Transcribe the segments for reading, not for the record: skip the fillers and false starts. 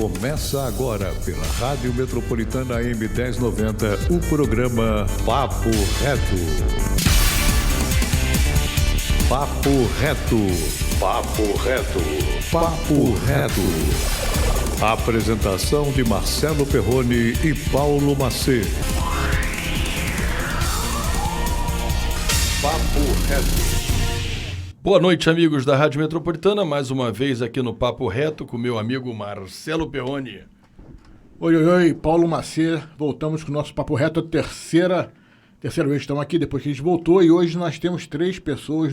Começa agora pela Rádio Metropolitana AM 1090, o programa Papo Reto. Papo Reto. Papo Reto. Papo Reto. Apresentação de Marcelo Perrone e Paulo Macê. Papo Reto. Boa noite, amigos da Rádio Metropolitana, mais uma vez aqui no Papo Reto com meu amigo Marcelo Perrone. Oi, Paulo Macê, voltamos com o nosso Papo Reto, a terceira vez que estamos aqui, depois que a gente voltou, e hoje nós temos 3 pessoas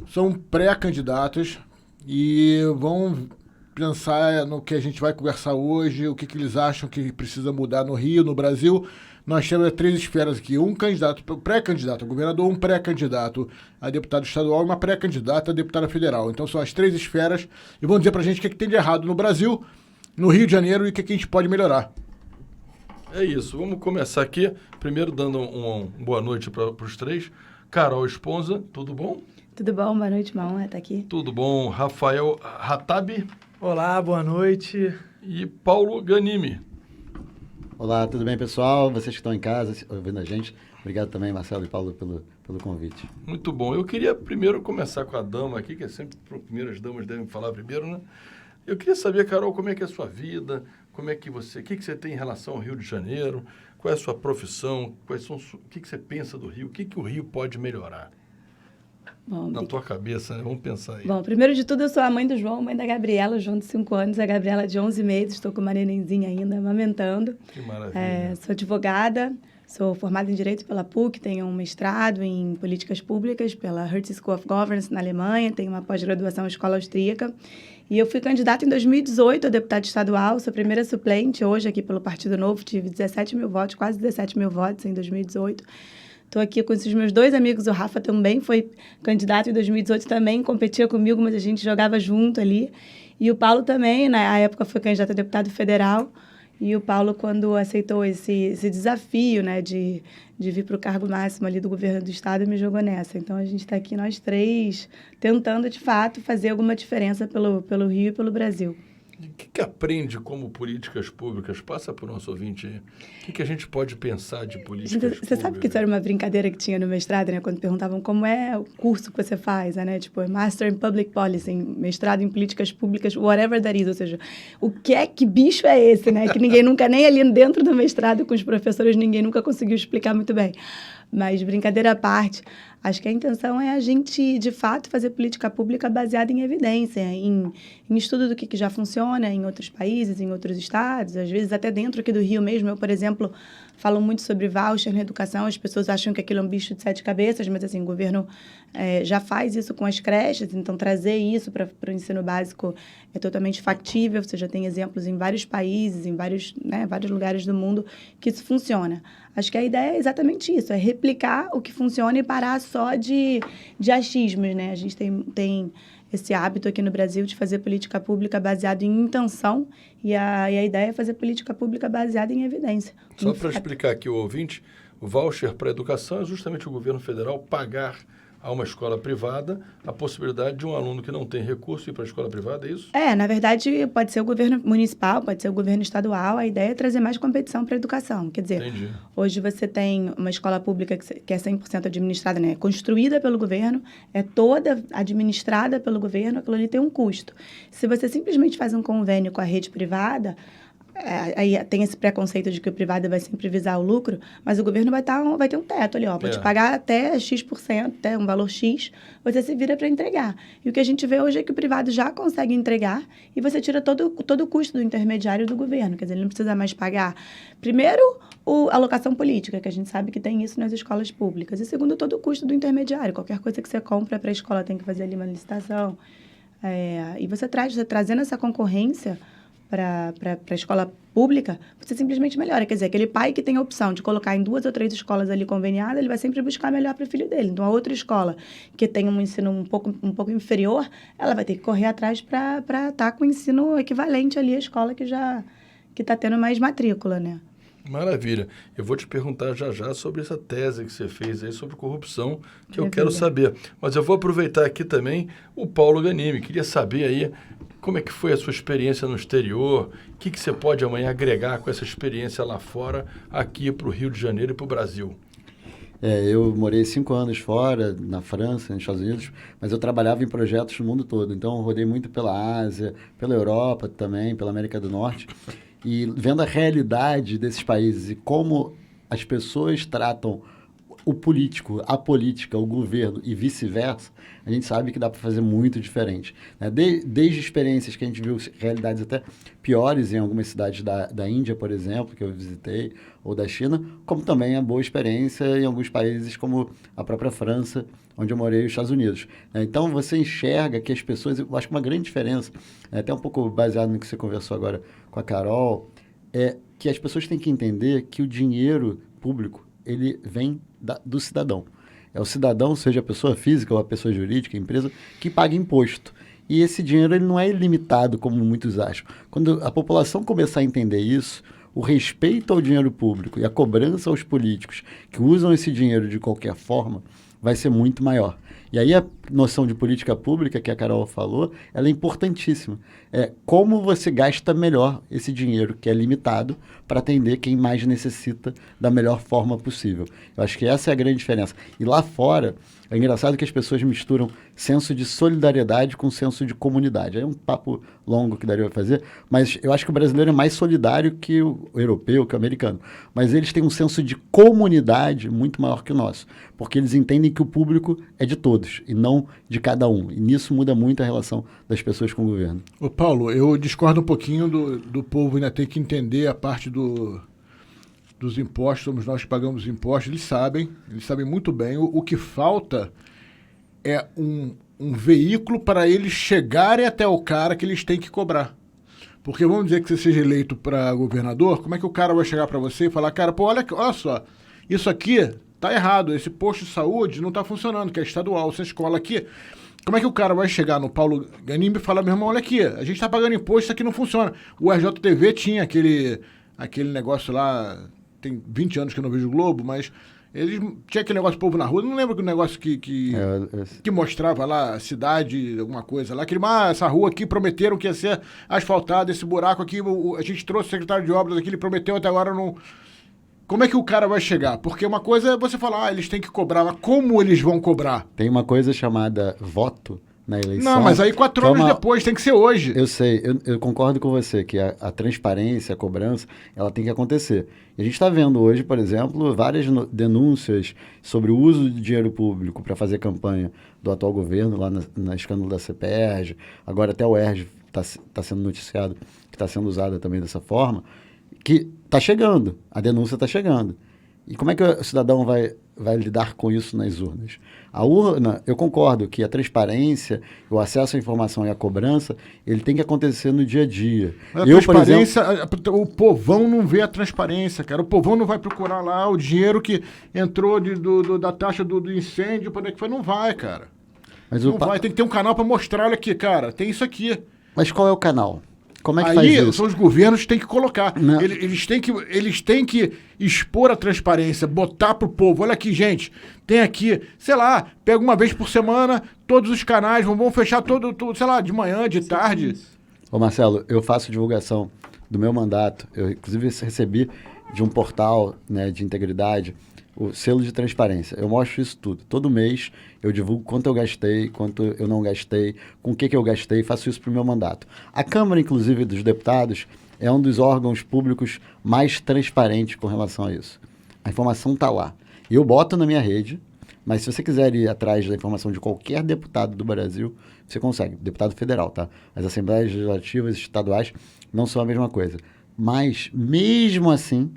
são pré-candidatas e vão pensar no que a gente vai conversar hoje, o que eles acham que precisa mudar no Rio, no Brasil. Nós temos 3 esferas aqui, um candidato, pré-candidato a governador, um pré-candidato a deputado estadual e uma pré-candidata a deputada federal. Então são as 3 esferas e vão dizer pra gente o que tem de errado no Brasil, no Rio de Janeiro e o que a gente pode melhorar. É isso, vamos começar aqui, primeiro dando uma boa noite para os 3. Carol Esponza, tudo bom? Tudo bom, boa noite, uma honra estar aqui. Tudo bom, Rafael Hatabi. Olá, boa noite. E Paulo Ganimi. Olá, tudo bem, pessoal? Vocês que estão em casa ouvindo a gente, obrigado também, Marcelo e Paulo, pelo convite. Muito bom. Eu queria primeiro começar com a dama aqui, que é sempre primeiro as damas devem falar primeiro, né? Eu queria saber, Carol, como é que é a sua vida, o que você tem em relação ao Rio de Janeiro, qual é a sua profissão, o que você pensa do Rio, o que o Rio pode melhorar? Bom, na tua cabeça, né? Vamos pensar aí. Bom, primeiro de tudo, eu sou a mãe do João, mãe da Gabriela, o João de 5 anos, a Gabriela de 11 meses, estou com uma nenenzinha ainda, amamentando. Que maravilha. Sou advogada, sou formada em Direito pela PUC, tenho um mestrado em Políticas Públicas pela Hertie School of Governance na Alemanha, tenho uma pós-graduação em Escola Austríaca. E eu fui candidata em 2018 a deputada estadual, sou primeira suplente hoje aqui pelo Partido Novo, tive 17 mil votos, quase 17 mil votos em 2018. Estou aqui com esses meus 2 amigos, o Rafa também foi candidato em 2018, também competia comigo, mas a gente jogava junto ali. E o Paulo também, na época, foi candidato a deputado federal. E o Paulo, quando aceitou esse desafio, né, de vir para o cargo máximo ali do governo do estado, me jogou nessa. Então, a gente está aqui, nós 3, tentando, de fato, fazer alguma diferença pelo Rio e pelo Brasil. O que aprende como políticas públicas? Passa para o nosso ouvinte aí. O que a gente pode pensar de políticas públicas? Você sabe que isso era uma brincadeira que tinha no mestrado, né? Quando perguntavam como é o curso que você faz, né? Tipo, Master in Public Policy, mestrado em políticas públicas, whatever that is. Ou seja, que bicho é esse, né? Que ninguém nunca, nem ali dentro do mestrado com os professores, ninguém nunca conseguiu explicar muito bem. Mas, brincadeira à parte, acho que a intenção é a gente, de fato, fazer política pública baseada em evidência, em estudo do que já funciona em outros países, em outros estados, às vezes até dentro aqui do Rio mesmo. Eu, por exemplo, falo muito sobre voucher na educação, as pessoas acham que aquilo é um bicho de 7 cabeças, mas assim, o governo já faz isso com as creches, então trazer isso para o ensino básico é totalmente factível. Você já tem exemplos em vários países, em vários lugares do mundo que isso funciona. Acho que a ideia é exatamente isso, é replicar o que funciona e parar só de achismos, né? A gente tem esse hábito aqui no Brasil de fazer política pública baseada em intenção e a ideia é fazer política pública baseada em evidência. Só para explicar aqui ao ouvinte, o voucher para a educação é justamente o governo federal pagar a uma escola privada a possibilidade de um aluno que não tem recurso ir para a escola privada, é isso? Na verdade, pode ser o governo municipal, pode ser o governo estadual, a ideia é trazer mais competição para a educação. Quer dizer, Entendi. Hoje você tem uma escola pública que é 100% administrada, né? Construída pelo governo, é toda administrada pelo governo, aquilo ali tem um custo. Se você simplesmente faz um convênio com a rede privada, aí tem esse preconceito de que o privado vai sempre visar o lucro, mas o governo vai ter um teto ali, pode pagar até X%, até um valor X, você se vira para entregar. E o que a gente vê hoje é que o privado já consegue entregar e você tira todo o custo do intermediário do governo, quer dizer, ele não precisa mais pagar, primeiro, a alocação política, que a gente sabe que tem isso nas escolas públicas, e segundo, todo o custo do intermediário, qualquer coisa que você compra para a escola tem que fazer ali uma licitação, e você trazendo essa concorrência para a escola pública, você simplesmente melhora. Quer dizer, aquele pai que tem a opção de colocar em 2 ou 3 escolas ali conveniadas, ele vai sempre buscar melhor para o filho dele. Então, a outra escola que tem um ensino um pouco inferior, ela vai ter que correr atrás para estar com o ensino equivalente ali à escola que está tendo mais matrícula, né? Maravilha. Eu vou te perguntar já sobre essa tese que você fez aí sobre corrupção, que eu quero saber. Mas eu vou aproveitar aqui também o Paulo Ganimi. Queria saber aí Como é que foi a sua experiência no exterior? O que você pode amanhã agregar com essa experiência lá fora, aqui para o Rio de Janeiro e para o Brasil? Eu morei 5 anos fora, na França, nos Estados Unidos, mas eu trabalhava em projetos no mundo todo. Então, eu rodei muito pela Ásia, pela Europa também, pela América do Norte. E vendo a realidade desses países e como as pessoas tratam o político, a política, o governo e vice-versa, a gente sabe que dá para fazer muito diferente, né? Desde experiências que a gente viu, realidades até piores em algumas cidades da Índia, por exemplo, que eu visitei, ou da China, como também a boa experiência em alguns países como a própria França, onde eu morei, e os Estados Unidos, né? Então, você enxerga que as pessoas, eu acho que uma grande diferença, até um pouco baseado no que você conversou agora com a Carol, é que as pessoas têm que entender que o dinheiro público, ele vem do cidadão. É o cidadão, seja a pessoa física ou a pessoa jurídica, a empresa, que paga imposto. E esse dinheiro ele não é ilimitado, como muitos acham. Quando a população começar a entender isso, o respeito ao dinheiro público e a cobrança aos políticos que usam esse dinheiro de qualquer forma vai ser muito maior. E aí a noção de política pública que a Carol falou, ela é importantíssima. É como você gasta melhor esse dinheiro que é limitado para atender quem mais necessita da melhor forma possível. Eu acho que essa é a grande diferença. E lá fora, é engraçado que as pessoas misturam senso de solidariedade com senso de comunidade. É um papo longo que daria para fazer, mas eu acho que o brasileiro é mais solidário que o europeu, que o americano. Mas eles têm um senso de comunidade muito maior que o nosso, porque eles entendem que o público é de todos e não de cada um. E nisso muda muito a relação das pessoas com o governo. Ô Paulo, eu discordo um pouquinho do povo ainda ter que entender a parte dos impostos, somos nós que pagamos impostos, eles sabem muito bem. O que falta é um veículo para eles chegarem até o cara que eles têm que cobrar. Porque vamos dizer que você seja eleito para governador, como é que o cara vai chegar para você e falar, cara, pô, olha só, isso aqui tá errado, esse posto de saúde não tá funcionando, que é estadual, essa escola aqui. Como é que o cara vai chegar no Paulo Ganimbi e falar, meu irmão, olha aqui, a gente tá pagando imposto, isso aqui não funciona. O RJTV tinha aquele negócio lá, tem 20 anos que eu não vejo o Globo, mas eles tinha aquele negócio do povo na rua, não lembro que negócio que mostrava lá a cidade, alguma coisa lá, essa rua aqui prometeram que ia ser asfaltada, esse buraco aqui, a gente trouxe o secretário de obras aqui, ele prometeu, até agora não... Como é que o cara vai chegar? Porque uma coisa é você falar, eles têm que cobrar, mas como eles vão cobrar? Tem uma coisa chamada voto na eleição. Não, mas aí 4 anos depois, tem que ser hoje. Eu sei, eu concordo com você que a transparência, a cobrança, ela tem que acontecer. E a gente está vendo hoje, por exemplo, várias denúncias sobre o uso de dinheiro público para fazer campanha do atual governo, lá na escândalo da CPERJ, agora até o ERJ está sendo noticiado que está sendo usada também dessa forma, que está chegando, a denúncia está chegando. E como é que o cidadão vai lidar com isso nas urnas? A urna, eu concordo que a transparência, o acesso à informação e a cobrança, ele tem que acontecer no dia a dia. Mas a transparência, o povão não vê a transparência, cara. O povão não vai procurar lá o dinheiro que entrou da taxa do incêndio, para onde é que foi? Não vai, cara. Mas não vai, tem que ter um canal para mostrar, olha aqui, cara, tem isso aqui. Mas qual é o canal? Como é que aí faz isso? São os governos que têm que colocar. Eles têm que expor a transparência, botar pro povo. Olha aqui, gente, tem aqui, sei lá, pega uma vez por semana, todos os canais, vamos fechar todo, sei lá, de manhã, de tarde. Ô Marcelo, eu faço divulgação do meu mandato. Eu, inclusive, recebi de um portal, né, de integridade o selo de transparência. Eu mostro isso tudo. Todo mês eu divulgo quanto eu gastei, quanto eu não gastei, com o que eu gastei, faço isso para o meu mandato. A Câmara, inclusive, dos Deputados é um dos órgãos públicos mais transparentes com relação a isso. A informação está lá. E eu boto na minha rede, mas se você quiser ir atrás da informação de qualquer deputado do Brasil, você consegue. Deputado federal, tá? As assembleias legislativas estaduais não são a mesma coisa. Mas, mesmo assim,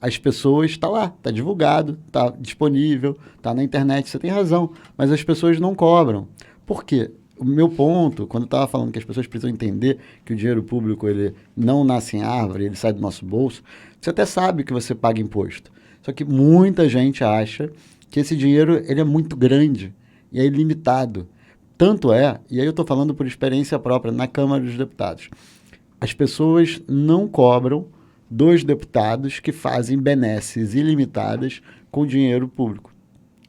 as pessoas, está lá, está divulgado, está disponível, está na internet, você tem razão, mas as pessoas não cobram. Por quê? O meu ponto, quando eu estava falando que as pessoas precisam entender que o dinheiro público ele não nasce em árvore, ele sai do nosso bolso, você até sabe que você paga imposto. Só que muita gente acha que esse dinheiro ele é muito grande e é ilimitado. Tanto é, e aí eu estou falando por experiência própria na Câmara dos Deputados, as pessoas não cobram dos deputados que fazem benesses ilimitadas com dinheiro público.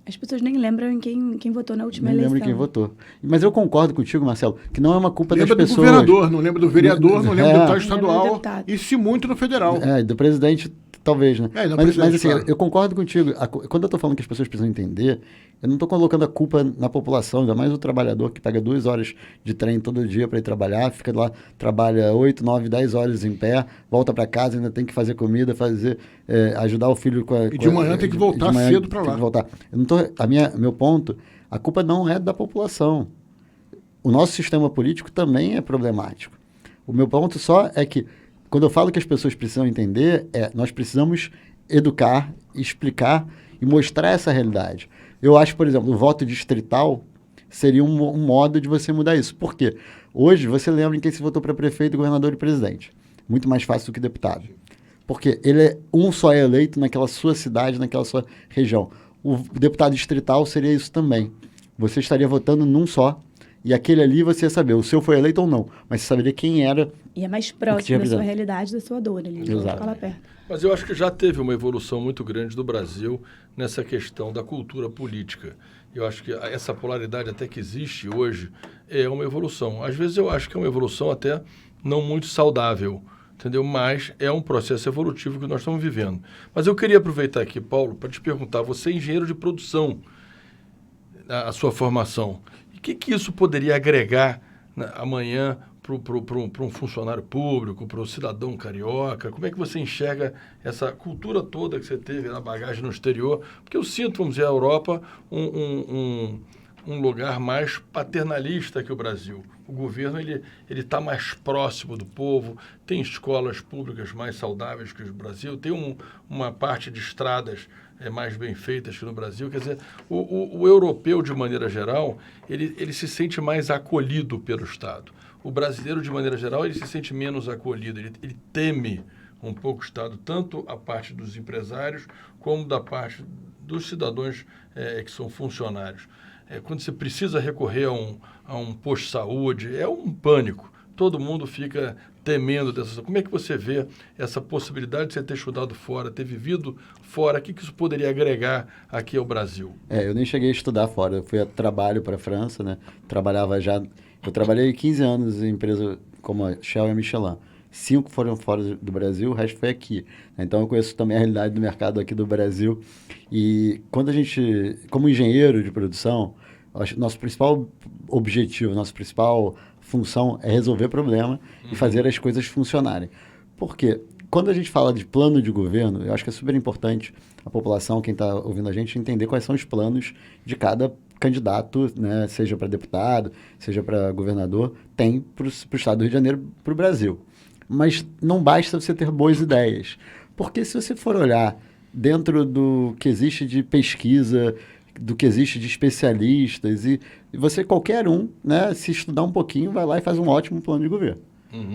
As pessoas nem lembram em quem votou na última Nem eleição. lembro quem votou. Mas eu concordo contigo, Marcelo, que não é uma culpa Lembra do das pessoas. governador, não lembra do vereador, não lembra do deputado Não lembra do estadual deputado. e se muito no federal. Do presidente, talvez, né? Não, mas presidente, assim, claro. eu concordo contigo. Quando eu estou falando que as pessoas precisam entender, eu não estou colocando a culpa na população, ainda mais o trabalhador que pega 2 horas de trem todo dia para ir trabalhar, fica lá, trabalha 8, 9, 10 horas em pé, volta para casa, ainda tem que fazer comida, ajudar o filho com a... E de manhã tem que voltar de manhã cedo para tem lá. que voltar. Eu não tô, meu ponto, a culpa não é da população. O nosso sistema político também é problemático. O meu ponto só é que, quando eu falo que as pessoas precisam entender, nós precisamos educar, explicar e mostrar essa realidade. Eu acho, por exemplo, o voto distrital seria um modo de você mudar isso. Por quê? Hoje, você lembra em quem se votou para prefeito, governador e presidente. Muito mais fácil do que deputado. Porque ele só é eleito naquela sua cidade, naquela sua região. O deputado distrital seria isso também. Você estaria votando num só, e aquele ali você ia saber, o seu foi eleito ou não, mas você saberia quem era. E é mais te próximo da sua representa. realidade, da sua dor ali. Então Exato. fica lá perto. Mas eu acho que já teve uma evolução muito grande do Brasil nessa questão da cultura política. Eu acho que essa polaridade até que existe hoje é uma evolução. Às vezes eu acho que é uma evolução até não muito saudável, entendeu? Mas é um processo evolutivo que nós estamos vivendo. Mas eu queria aproveitar aqui, Paulo, para te perguntar, você é engenheiro de produção, a sua formação. E o que isso poderia agregar amanhã para um funcionário público, para o cidadão carioca? Como é que você enxerga essa cultura toda que você teve na bagagem no exterior? Porque eu sinto, vamos dizer, a Europa um lugar mais paternalista que o Brasil. O governo ele está mais próximo do povo, tem escolas públicas mais saudáveis que o Brasil, tem uma parte de estradas mais bem feitas que no Brasil. Quer dizer, o europeu, de maneira geral, ele se sente mais acolhido pelo Estado. O brasileiro, de maneira geral, ele se sente menos acolhido, ele teme um pouco o Estado, tanto a parte dos empresários como da parte dos cidadãos que são funcionários. Quando você precisa recorrer a um posto de saúde, é um pânico. Todo mundo fica temendo dessa. Como é que você vê essa possibilidade de você ter estudado fora, ter vivido fora? O que isso poderia agregar aqui ao Brasil? Eu nem cheguei a estudar fora. Eu fui a trabalho para a França, né? Eu trabalhei 15 anos em empresa como a Shell e a Michelin. 5 foram fora do Brasil, o resto foi aqui. Então, eu conheço também a realidade do mercado aqui do Brasil. E quando a gente, como engenheiro de produção, acho que nosso principal objetivo, nossa principal função é resolver problema e fazer as coisas funcionarem. Por quê? Quando a gente fala de plano de governo, eu acho que é super importante a população, quem está ouvindo a gente, entender quais são os planos de cada candidato, né, seja para deputado, seja para governador, tem para o estado do Rio de Janeiro, para o Brasil. Mas não basta você ter boas ideias. Porque se você for olhar dentro do que existe de pesquisa, do que existe de especialistas, e você, qualquer um, né, se estudar um pouquinho, vai lá e faz um ótimo plano de governo.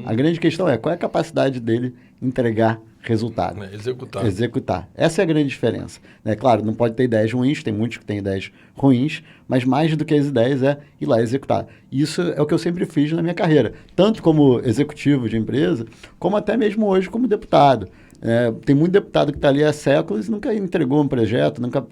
A grande questão é qual é a capacidade dele entregar resultado. Executar. Essa é a grande diferença. Claro, não pode ter ideias ruins, tem muitos que têm ideias ruins, mas mais do que as ideias é ir lá executar. Isso é o que eu sempre fiz na minha carreira, tanto como executivo de empresa, como até mesmo hoje como deputado. Tem muito deputado que está ali há séculos e nunca entregou um projeto, nunca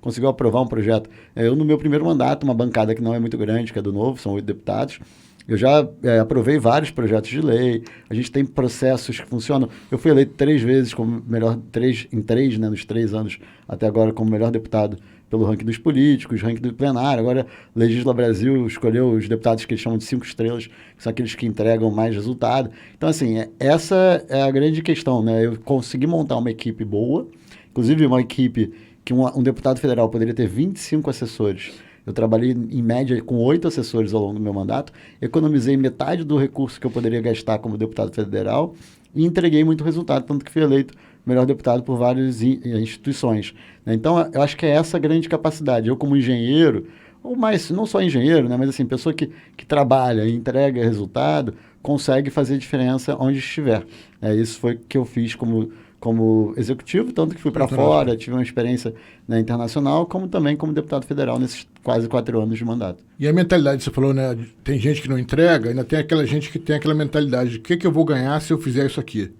conseguiu aprovar um projeto. Eu, no meu primeiro mandato, uma bancada que não é muito grande, que é do Novo, são 8 deputados, eu já aprovei vários projetos de lei, a gente tem processos que funcionam. Eu fui eleito 3 vezes como nos 3 anos até agora, como melhor deputado pelo ranking dos políticos, ranking do plenário. Agora, Legisla Brasil escolheu os deputados que eles chamam de 5 estrelas, que são aqueles que entregam mais resultado. Então, assim, essa é a grande questão, né? Eu consegui montar uma equipe boa, inclusive uma equipe que um deputado federal poderia ter 25 assessores. Eu trabalhei, em média, com 8 assessores ao longo do meu mandato, economizei metade do recurso que eu poderia gastar como deputado federal e entreguei muito resultado, tanto que fui eleito melhor deputado por várias instituições. Então, eu acho que é essa a grande capacidade. Eu, como engenheiro, ou mais, não só engenheiro, né, mas assim, pessoa que trabalha e entrega resultado, consegue fazer diferença onde estiver. Isso foi o que eu fiz como executivo, tanto que fui para fora, tive uma experiência internacional, como também como deputado federal nesses quase 4 anos de mandato. E a mentalidade, você falou, né? Tem gente que não entrega, ainda tem aquela gente que tem aquela mentalidade de o que eu vou ganhar se eu fizer isso aqui?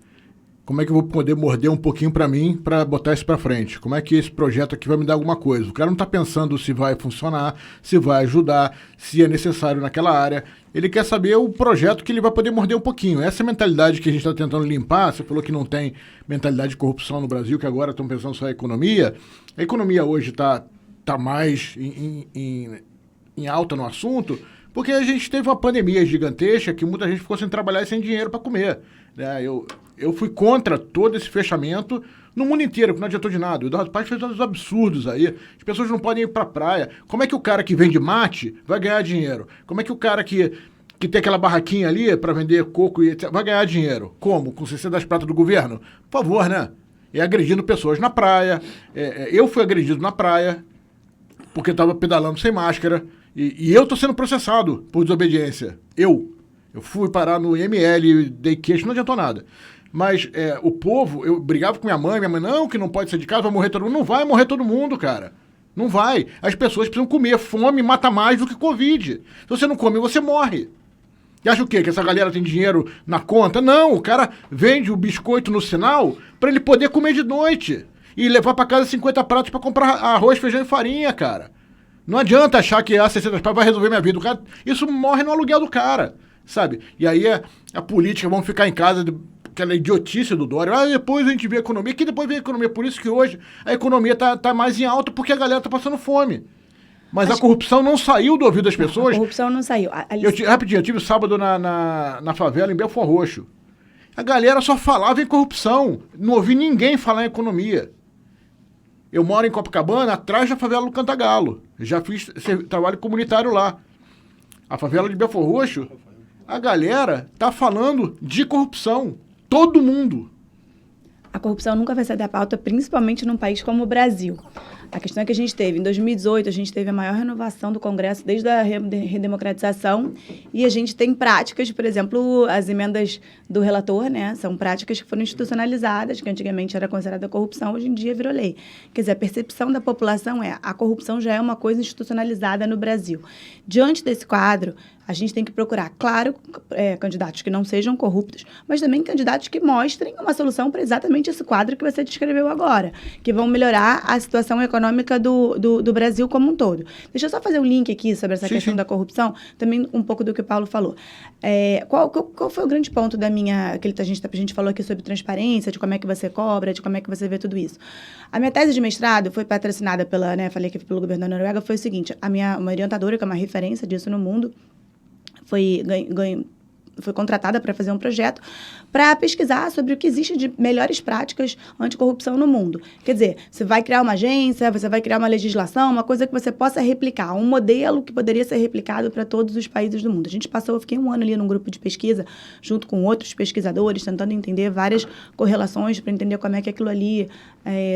como é que eu vou poder morder um pouquinho para mim para botar isso para frente? Como é que esse projeto aqui vai me dar alguma coisa? O cara não está pensando se vai funcionar, se vai ajudar, se é necessário naquela área. Ele quer saber o projeto que ele vai poder morder um pouquinho. Essa mentalidade que a gente está tentando limpar, você falou que não tem mentalidade de corrupção no Brasil, que agora estão pensando só em economia. A economia hoje está mais em alta no assunto, porque a gente teve uma pandemia gigantesca que muita gente ficou sem trabalhar e sem dinheiro para comer. Né? Eu fui contra todo esse fechamento no mundo inteiro, que não adiantou de nada. O Eduardo Paes fez uns absurdos aí. As pessoas não podem ir para a praia. Como é que o cara que vende mate vai ganhar dinheiro? Como é que o cara que tem aquela barraquinha ali para vender coco e etc, vai ganhar dinheiro? Como? Com 60 das pratas do governo? Por favor, né? E agredindo pessoas na praia. Eu fui agredido na praia porque estava pedalando sem máscara. E eu tô sendo processado por desobediência. Eu fui parar no IML, dei queixo, não adiantou nada. Mas o povo, eu brigava com minha mãe, não, que não pode ser de casa, vai morrer todo mundo. Não vai morrer todo mundo, cara. Não vai. As pessoas precisam comer. Fome mata mais do que Covid. Se você não come, você morre. E acha o quê? Que essa galera tem dinheiro na conta? Não, o cara vende o biscoito no sinal para ele poder comer de noite. E levar para casa 50 pratos para comprar arroz, feijão e farinha, cara. Não adianta achar que a 60 pratos vai resolver minha vida. O cara, isso morre no aluguel do cara, sabe? E aí a política, vão ficar em casa, aquela idiotice do Dória. Depois a gente vê a economia. Que depois vem a economia. Por isso que hoje a economia tá mais em alta, porque a galera tá passando fome. Mas a corrupção não saiu do ouvido das pessoas. A corrupção não saiu. Rapidinho, eu tive sábado na favela, em Belfort Roxo. A galera só falava em corrupção. Não ouvi ninguém falar em economia. Eu moro em Copacabana, atrás da favela do Cantagalo. Já fiz trabalho comunitário lá. A favela de Belfort Roxo, a galera tá falando de corrupção. Todo mundo. A corrupção nunca vai sair da pauta, principalmente num país como o Brasil. A questão é que a gente teve, em 2018, a gente teve a maior renovação do Congresso desde a redemocratização e a gente tem práticas, por exemplo, as emendas do relator, né? São práticas que foram institucionalizadas, que antigamente era considerada corrupção, hoje em dia virou lei. Quer dizer, a percepção da população a corrupção já é uma coisa institucionalizada no Brasil. Diante desse quadro, a gente tem que procurar, claro, candidatos que não sejam corruptos, mas também candidatos que mostrem uma solução para exatamente esse quadro que você descreveu agora, que vão melhorar a situação econômica do Brasil como um todo. Deixa eu só fazer um link aqui sobre essa questão da corrupção, também um pouco do que o Paulo falou. Qual foi o grande ponto da minha... a gente falou aqui sobre transparência, de como é que você cobra, de como é que você vê tudo isso. A minha tese de mestrado foi patrocinada falei aqui pelo governo da Noruega, foi o seguinte, uma orientadora, que é uma referência disso no mundo, foi contratada para fazer um projeto para pesquisar sobre o que existe de melhores práticas anticorrupção no mundo. Quer dizer, você vai criar uma agência, você vai criar uma legislação, uma coisa que você possa replicar, um modelo que poderia ser replicado para todos os países do mundo. Eu fiquei um ano ali num grupo de pesquisa, junto com outros pesquisadores, tentando entender várias correlações para entender como é que aquilo ali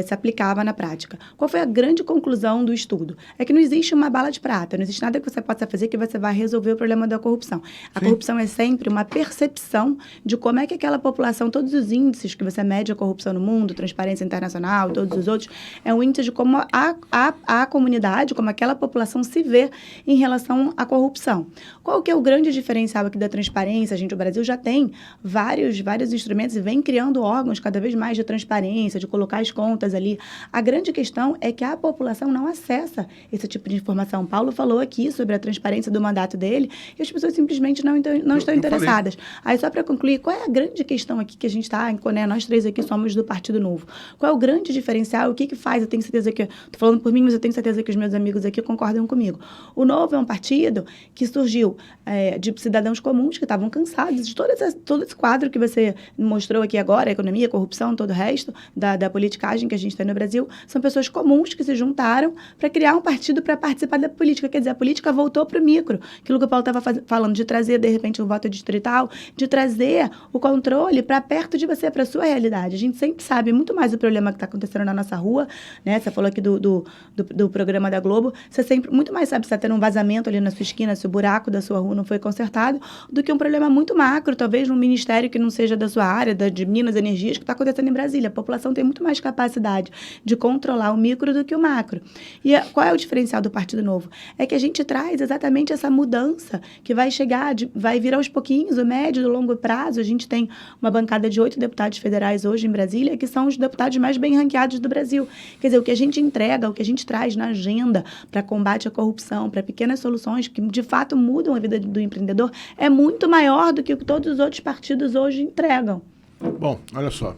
se aplicava na prática. Qual foi a grande conclusão do estudo? É que não existe uma bala de prata, não existe nada que você possa fazer que você vai resolver o problema da corrupção. A corrupção é sempre uma percepção de como é que aquela população, todos os índices que você mede a corrupção no mundo, Transparência Internacional, todos os outros, é um índice de como a comunidade, como aquela população se vê em relação à corrupção. Qual que é o grande diferencial aqui da transparência? O Brasil já tem vários instrumentos e vem criando órgãos cada vez mais de transparência, de colocar as contas ali. A grande questão é que a população não acessa esse tipo de informação. Paulo falou aqui sobre a transparência do mandato dele e as pessoas simplesmente não estão interessadas. Aí, só para concluir, qual é a grande questão aqui que a gente está, né? Nós três aqui somos do Partido Novo. Qual é o grande diferencial? O que faz? Eu tenho certeza que... Estou falando por mim, mas eu tenho certeza que os meus amigos aqui concordam comigo. O Novo é um partido que surgiu de cidadãos comuns que estavam cansados de todo esse quadro que você mostrou aqui agora, a economia, a corrupção, todo o resto da politicagem que a gente tem no Brasil. São pessoas comuns que se juntaram para criar um partido para participar da política. Quer dizer, a política voltou para o micro. Aquilo que o Paulo estava falando, de trazer, de repente, o voto distrital, de trazer o controle para perto de você, para a sua realidade. A gente sempre sabe muito mais o problema que está acontecendo na nossa rua, né? Você falou aqui do programa da Globo, você sempre muito mais sabe se está tendo um vazamento ali na sua esquina, se o buraco da sua rua não foi consertado, do que um problema muito macro, talvez num ministério que não seja da sua área, de Minas Energias, que está acontecendo em Brasília. A população tem muito mais capacidade de controlar o micro do que o macro. E qual é o diferencial do Partido Novo? É que a gente traz exatamente essa mudança que vai chegar, vai vir aos pouquinhos, o médio e o longo prazo. A gente tem uma bancada de 8 deputados federais hoje em Brasília, que são os deputados mais bem ranqueados do Brasil. Quer dizer, o que a gente entrega, o que a gente traz na agenda para combate à corrupção, para pequenas soluções que, de fato, mudam a vida do empreendedor, é muito maior do que o que todos os outros partidos hoje entregam. Bom, olha só.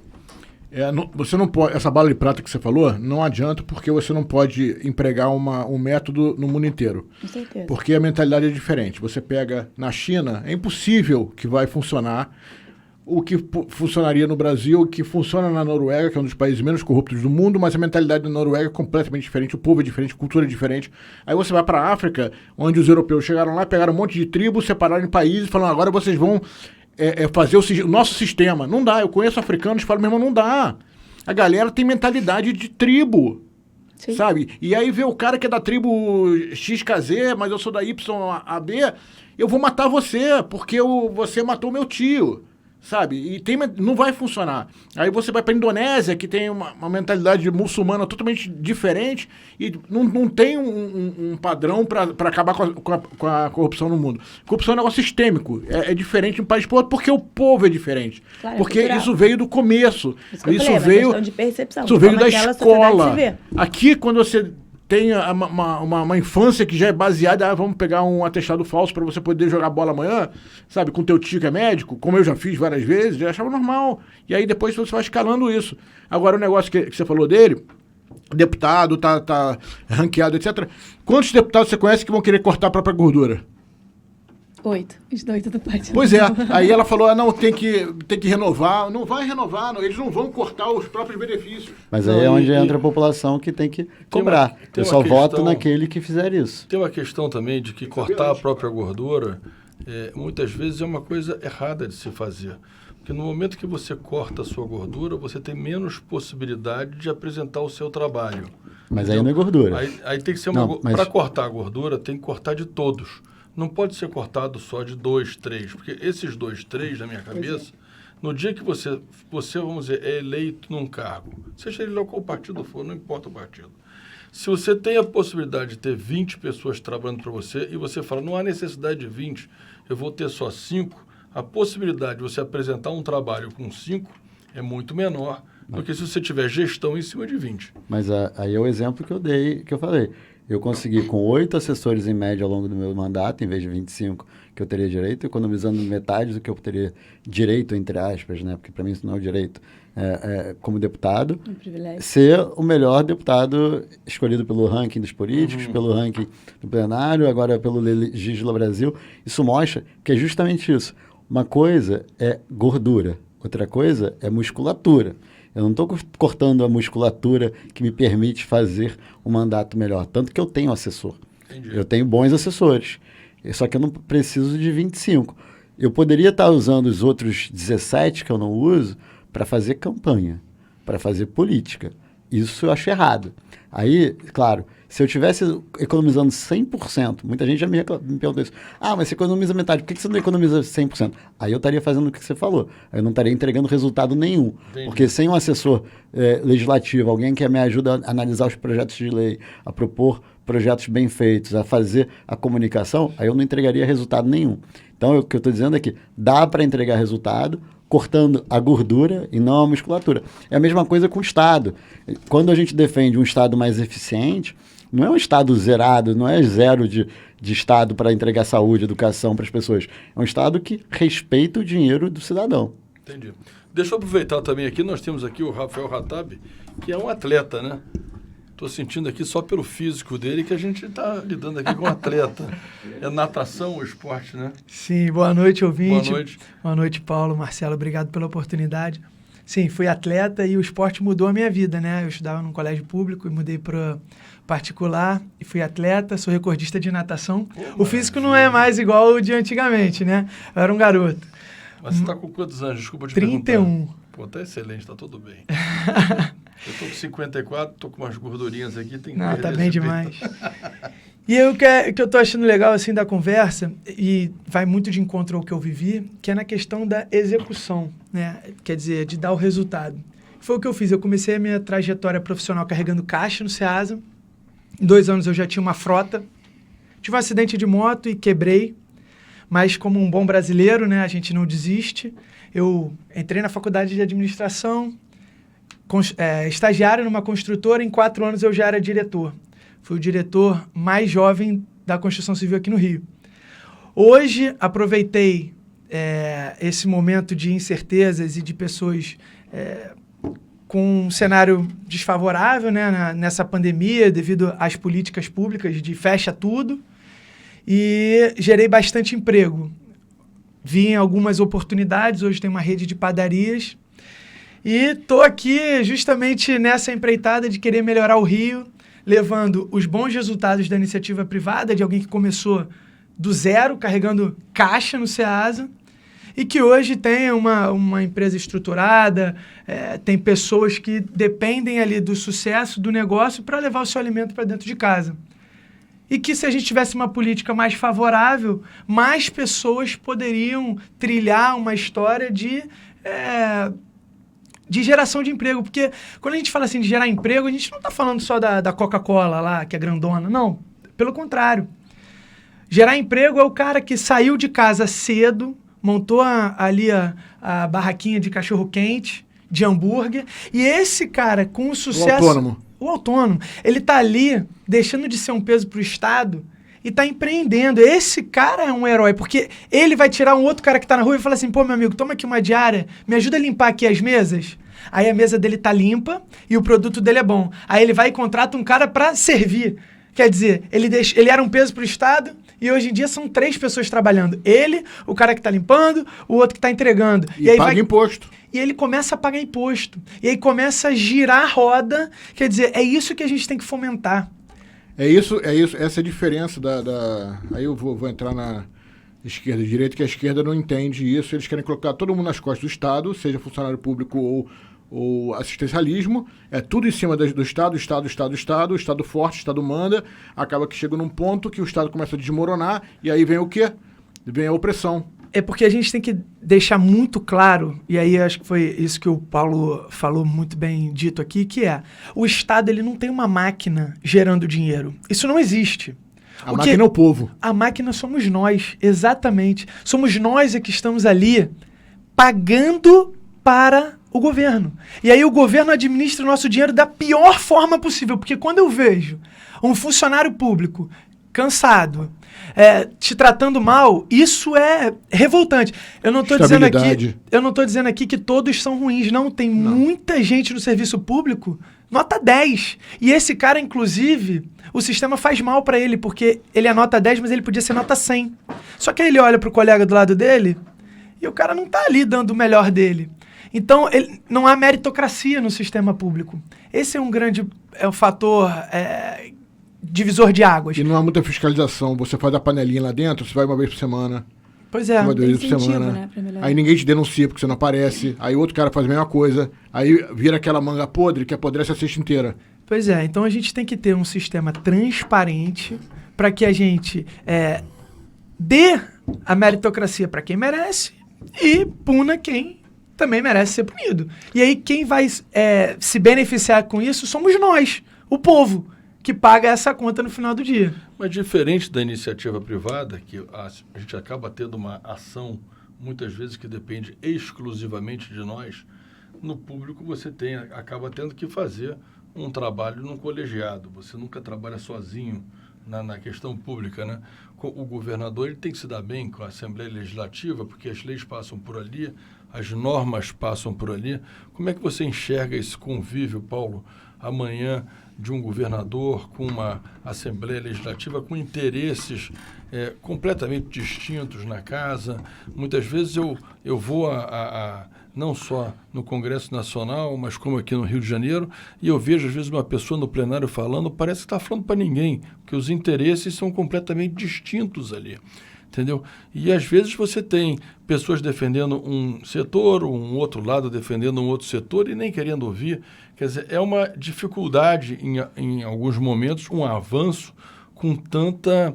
Você não pode, essa bala de prata que você falou, não adianta porque você não pode empregar um método no mundo inteiro. Com certeza. Porque a mentalidade é diferente. Você pega na China, é impossível que vai funcionar o que funcionaria no Brasil, o que funciona na Noruega, que é um dos países menos corruptos do mundo, mas a mentalidade da Noruega é completamente diferente, o povo é diferente, a cultura é diferente. Aí você vai para a África, onde os europeus chegaram lá, pegaram um monte de tribos, separaram em países e falaram, agora vocês vão fazer o nosso sistema. Não dá, eu conheço africanos que falam, meu irmão, não dá. A galera tem mentalidade de tribo. Sim. Sabe? E aí vê o cara que é da tribo XKZ, mas eu sou da YAB, eu vou matar você, porque você matou meu tio. Sabe? E não vai funcionar. Aí você vai para a Indonésia, que tem uma mentalidade muçulmana totalmente diferente e não tem um padrão para acabar com a corrupção no mundo. Corrupção é um negócio sistêmico. É diferente de um país para outro porque o povo é diferente. Claro, porque isso veio do começo. Isso veio de percepção, isso veio da escola. Aqui, quando você tem uma infância que já é baseada, vamos pegar um atestado falso para você poder jogar bola amanhã, sabe, com teu tio que é médico, como eu já fiz várias vezes, já achava normal. E aí depois você vai escalando isso. Agora o negócio que você falou dele, deputado, tá ranqueado, etc. Quantos deputados você conhece que vão querer cortar a própria gordura? 8. Os 8 do partido. Pois é. Aí ela falou, não, tem que renovar. Não vai renovar, eles não vão cortar os próprios benefícios. Mas aí é onde entra a população que tem que cobrar. Eu só voto naquele que fizer isso. Tem uma questão também de que cortar a própria gordura, muitas vezes é uma coisa errada de se fazer. Porque no momento que você corta a sua gordura, você tem menos possibilidade de apresentar o seu trabalho. Mas aí não é gordura. Aí tem que ser para cortar a gordura, tem que cortar de todos. Não pode ser cortado só de 2, 3, porque esses 2, 3, na minha cabeça, no dia que você, vamos dizer, é eleito num cargo, seja ele lá qual partido for, não importa o partido. Se você tem a possibilidade de ter 20 pessoas trabalhando para você e você fala, não há necessidade de 20, eu vou ter só 5, a possibilidade de você apresentar um trabalho com 5 é muito menor do que se você tiver gestão em cima de 20. Mas aí é o exemplo que eu dei, que eu falei. Eu consegui, com 8 assessores em média ao longo do meu mandato, em vez de 25 que eu teria direito, economizando metade do que eu teria direito, entre aspas, né? Porque para mim isso não é o direito, como deputado, ser o melhor deputado escolhido pelo ranking dos políticos, pelo ranking do plenário, agora pelo Legisla Brasil. Isso mostra que é justamente isso. Uma coisa é gordura, outra coisa é musculatura. Eu não estou cortando a musculatura que me permite fazer um mandato melhor. Tanto que eu tenho assessor. Entendi. Eu tenho bons assessores. Só que eu não preciso de 25. Eu poderia estar usando os outros 17 que eu não uso para fazer campanha, para fazer política. Isso eu acho errado. Aí, claro, se eu estivesse economizando 100%, muita gente já me perguntou isso. Mas você economiza metade, por que você não economiza 100%? Aí eu estaria fazendo o que você falou. Aí eu não estaria entregando resultado nenhum. Entendi. Porque sem um assessor legislativo, alguém que me ajuda a analisar os projetos de lei, a propor projetos bem feitos, a fazer a comunicação, aí eu não entregaria resultado nenhum. Então, o que eu estou dizendo é que dá para entregar resultado cortando a gordura e não a musculatura. É a mesma coisa com o Estado. Quando a gente defende um Estado mais eficiente, não é um Estado zerado, não é zero de Estado para entregar saúde, educação para as pessoas. É um Estado que respeita o dinheiro do cidadão. Entendi. Deixa eu aproveitar também aqui, nós temos aqui o Rafael Rattab, que é um atleta, né? Estou sentindo aqui só pelo físico dele que a gente está lidando aqui com um atleta. É natação o esporte, né? Sim, boa noite, ouvinte. Boa noite. Boa noite, Paulo, Marcelo, obrigado pela oportunidade. Sim, fui atleta e o esporte mudou a minha vida, né? Eu estudava num colégio público e mudei para particular e fui atleta, sou recordista de natação. O físico não é mais igual o de antigamente, né? Eu era um garoto. Mas você está com quantos anos? Desculpa te 31. perguntar. Pô, tá excelente, tá tudo bem. Eu tô com 54, tô com umas gordurinhas aqui, tem que Não, tá bem demais. E o que eu tô achando legal, assim, da conversa, e vai muito de encontro ao que eu vivi, que é na questão da execução, né? Quer dizer, de dar o resultado. foi o que eu fiz. Eu comecei a minha trajetória profissional carregando caixa no Ceasa. Em 2 anos eu já tinha uma frota. Tive um acidente de moto e quebrei. Mas como um bom brasileiro, né, a gente não desiste. Eu entrei na faculdade de administração, estagiário numa construtora. Em 4 anos eu já era diretor. Fui o diretor mais jovem da construção civil aqui no Rio. Hoje, aproveitei esse momento de incertezas e de pessoas com um cenário desfavorável, né, nessa pandemia, devido às políticas públicas de fecha tudo, e gerei bastante emprego. Vi em algumas oportunidades, hoje tem uma rede de padarias, e estou aqui justamente nessa empreitada de querer melhorar o Rio, levando os bons resultados da iniciativa privada, de alguém que começou do zero, carregando caixa no Ceasa, e que hoje tem uma empresa estruturada, tem pessoas que dependem ali do sucesso do negócio para levar o seu alimento para dentro de casa. E que se a gente tivesse uma política mais favorável, mais pessoas poderiam trilhar uma história de geração de emprego. Porque quando a gente fala assim de gerar emprego, a gente não está falando só da Coca-Cola lá, que é grandona. Não, pelo contrário. Gerar emprego é o cara que saiu de casa cedo, montou ali a barraquinha de cachorro-quente, de hambúrguer, e esse cara com o sucesso... O autônomo. Ele está ali deixando de ser um peso para o Estado e está empreendendo. Esse cara é um herói, porque ele vai tirar um outro cara que está na rua e falar assim, pô, meu amigo, toma aqui uma diária, me ajuda a limpar aqui as mesas. Aí a mesa dele tá limpa e o produto dele é bom. Aí ele vai e contrata um cara para servir. Quer dizer, ele era um peso para o Estado e hoje em dia são 3 pessoas trabalhando. Ele, o cara que está limpando, o outro que está entregando. E aí paga imposto. E ele começa a pagar imposto. E aí começa a girar a roda. Quer dizer, é isso que a gente tem que fomentar. É isso. Essa é a diferença Aí eu vou entrar na esquerda e direita, que a esquerda não entende isso. Eles querem colocar todo mundo nas costas do Estado, seja funcionário público ou assistencialismo. É tudo em cima do Estado, o Estado forte, o Estado manda. Acaba que chega num ponto que o Estado começa a desmoronar. E aí vem o quê? Vem a opressão. É porque a gente tem que deixar muito claro, e aí acho que foi isso que o Paulo falou muito bem dito aqui, que o Estado ele não tem uma máquina gerando dinheiro. Isso não existe. A máquina é o povo. A máquina somos nós, exatamente. Somos nós que estamos ali pagando para o governo. E aí o governo administra o nosso dinheiro da pior forma possível, porque quando eu vejo um funcionário público cansado, te tratando mal, isso é revoltante. Eu não estou dizendo aqui que todos são ruins, não. Tem muita gente no serviço público, nota 10. E esse cara, inclusive, o sistema faz mal para ele, porque ele é nota 10, mas ele podia ser nota 100. Só que aí ele olha para o colega do lado dele e o cara não está ali dando o melhor dele. Então, não há meritocracia no sistema público. Esse é um grande fator... divisor de águas. E não há muita fiscalização. Você faz a panelinha lá dentro, você vai uma vez por semana. Pois é. Uma vez por semana. Né, aí ninguém te denuncia porque você não aparece. Aí outro cara faz a mesma coisa. Aí vira aquela manga podre que apodrece a cesta inteira. Pois é. Então a gente tem que ter um sistema transparente para que a gente dê a meritocracia para quem merece e puna quem também merece ser punido. E aí quem vai se beneficiar com isso somos nós, o povo, que paga essa conta no final do dia. Mas diferente da iniciativa privada, que a gente acaba tendo uma ação, muitas vezes, que depende exclusivamente de nós, no público você acaba tendo que fazer um trabalho num colegiado. Você nunca trabalha sozinho na questão pública, né? O governador ele tem que se dar bem com a Assembleia Legislativa, porque as leis passam por ali, as normas passam por ali. Como é que você enxerga esse convívio, Paulo, amanhã, de um governador com uma Assembleia Legislativa com interesses completamente distintos na casa? Muitas vezes eu vou não só no Congresso Nacional, mas como aqui no Rio de Janeiro, e eu vejo às vezes uma pessoa no plenário falando, parece que está falando para ninguém, porque os interesses são completamente distintos ali. Entendeu? E às vezes você tem pessoas defendendo um setor, um outro lado defendendo um outro setor e nem querendo ouvir. Quer dizer, é uma dificuldade em alguns momentos, um avanço com tanta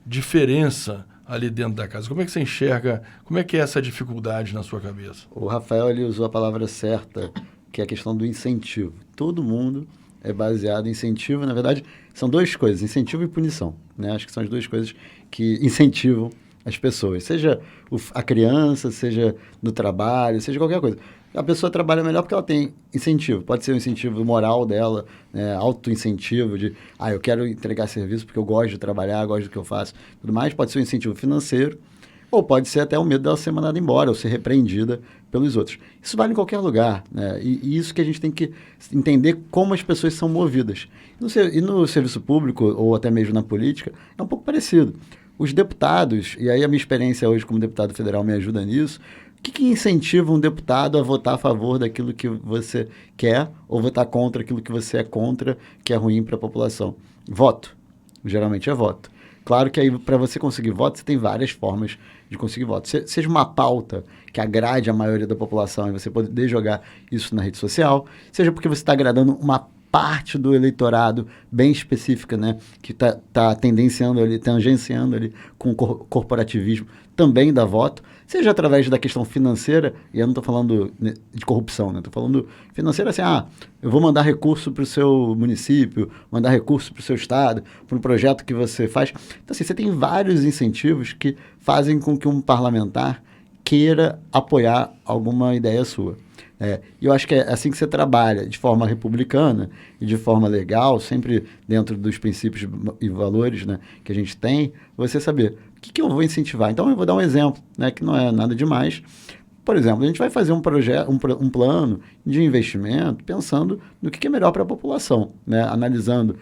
diferença ali dentro da casa. Como é que você enxerga, como é que é essa dificuldade na sua cabeça? O Rafael ele usou a palavra certa, que é a questão do incentivo. Todo mundo é baseado em incentivo. Na verdade, são duas coisas, incentivo e punição. Né? Acho que são as duas coisas que incentivam as pessoas. Seja a criança, seja no trabalho, seja qualquer coisa. A pessoa trabalha melhor porque ela tem incentivo. Pode ser um incentivo moral dela, né? Auto-incentivo de, eu quero entregar serviço porque eu gosto de trabalhar, gosto do que eu faço, tudo mais. Pode ser um incentivo financeiro, ou pode ser até o medo dela ser mandada embora, ou ser repreendida pelos outros. Isso vale em qualquer lugar, né? E isso que a gente tem que entender como as pessoas são movidas. E no serviço público, ou até mesmo na política, é um pouco parecido. Os deputados, e aí a minha experiência hoje como deputado federal me ajuda nisso, o que incentiva um deputado a votar a favor daquilo que você quer ou votar contra aquilo que você é contra, que é ruim para a população? Voto. Geralmente é voto. Claro que aí, para você conseguir voto, você tem várias formas de conseguir voto. Seja uma pauta que agrade a maioria da população e você poder jogar isso na rede social, seja porque você está agradando uma parte do eleitorado bem específica, né, que está tangenciando ali com o corporativismo, também dá voto, seja através da questão financeira, e eu não estou falando de corrupção, né, estou falando financeira assim, eu vou mandar recurso para o seu município, mandar recurso para o seu estado, para um projeto que você faz. Então, assim, você tem vários incentivos que fazem com que um parlamentar queira apoiar alguma ideia sua. E eu acho que é assim que você trabalha, de forma republicana e de forma legal, sempre dentro dos princípios e valores, né, que a gente tem, você saber o que eu vou incentivar. Então, eu vou dar um exemplo, né, que não é nada demais. Por exemplo, a gente vai fazer um projeto, um plano de investimento pensando no que é melhor para a população, né, analisando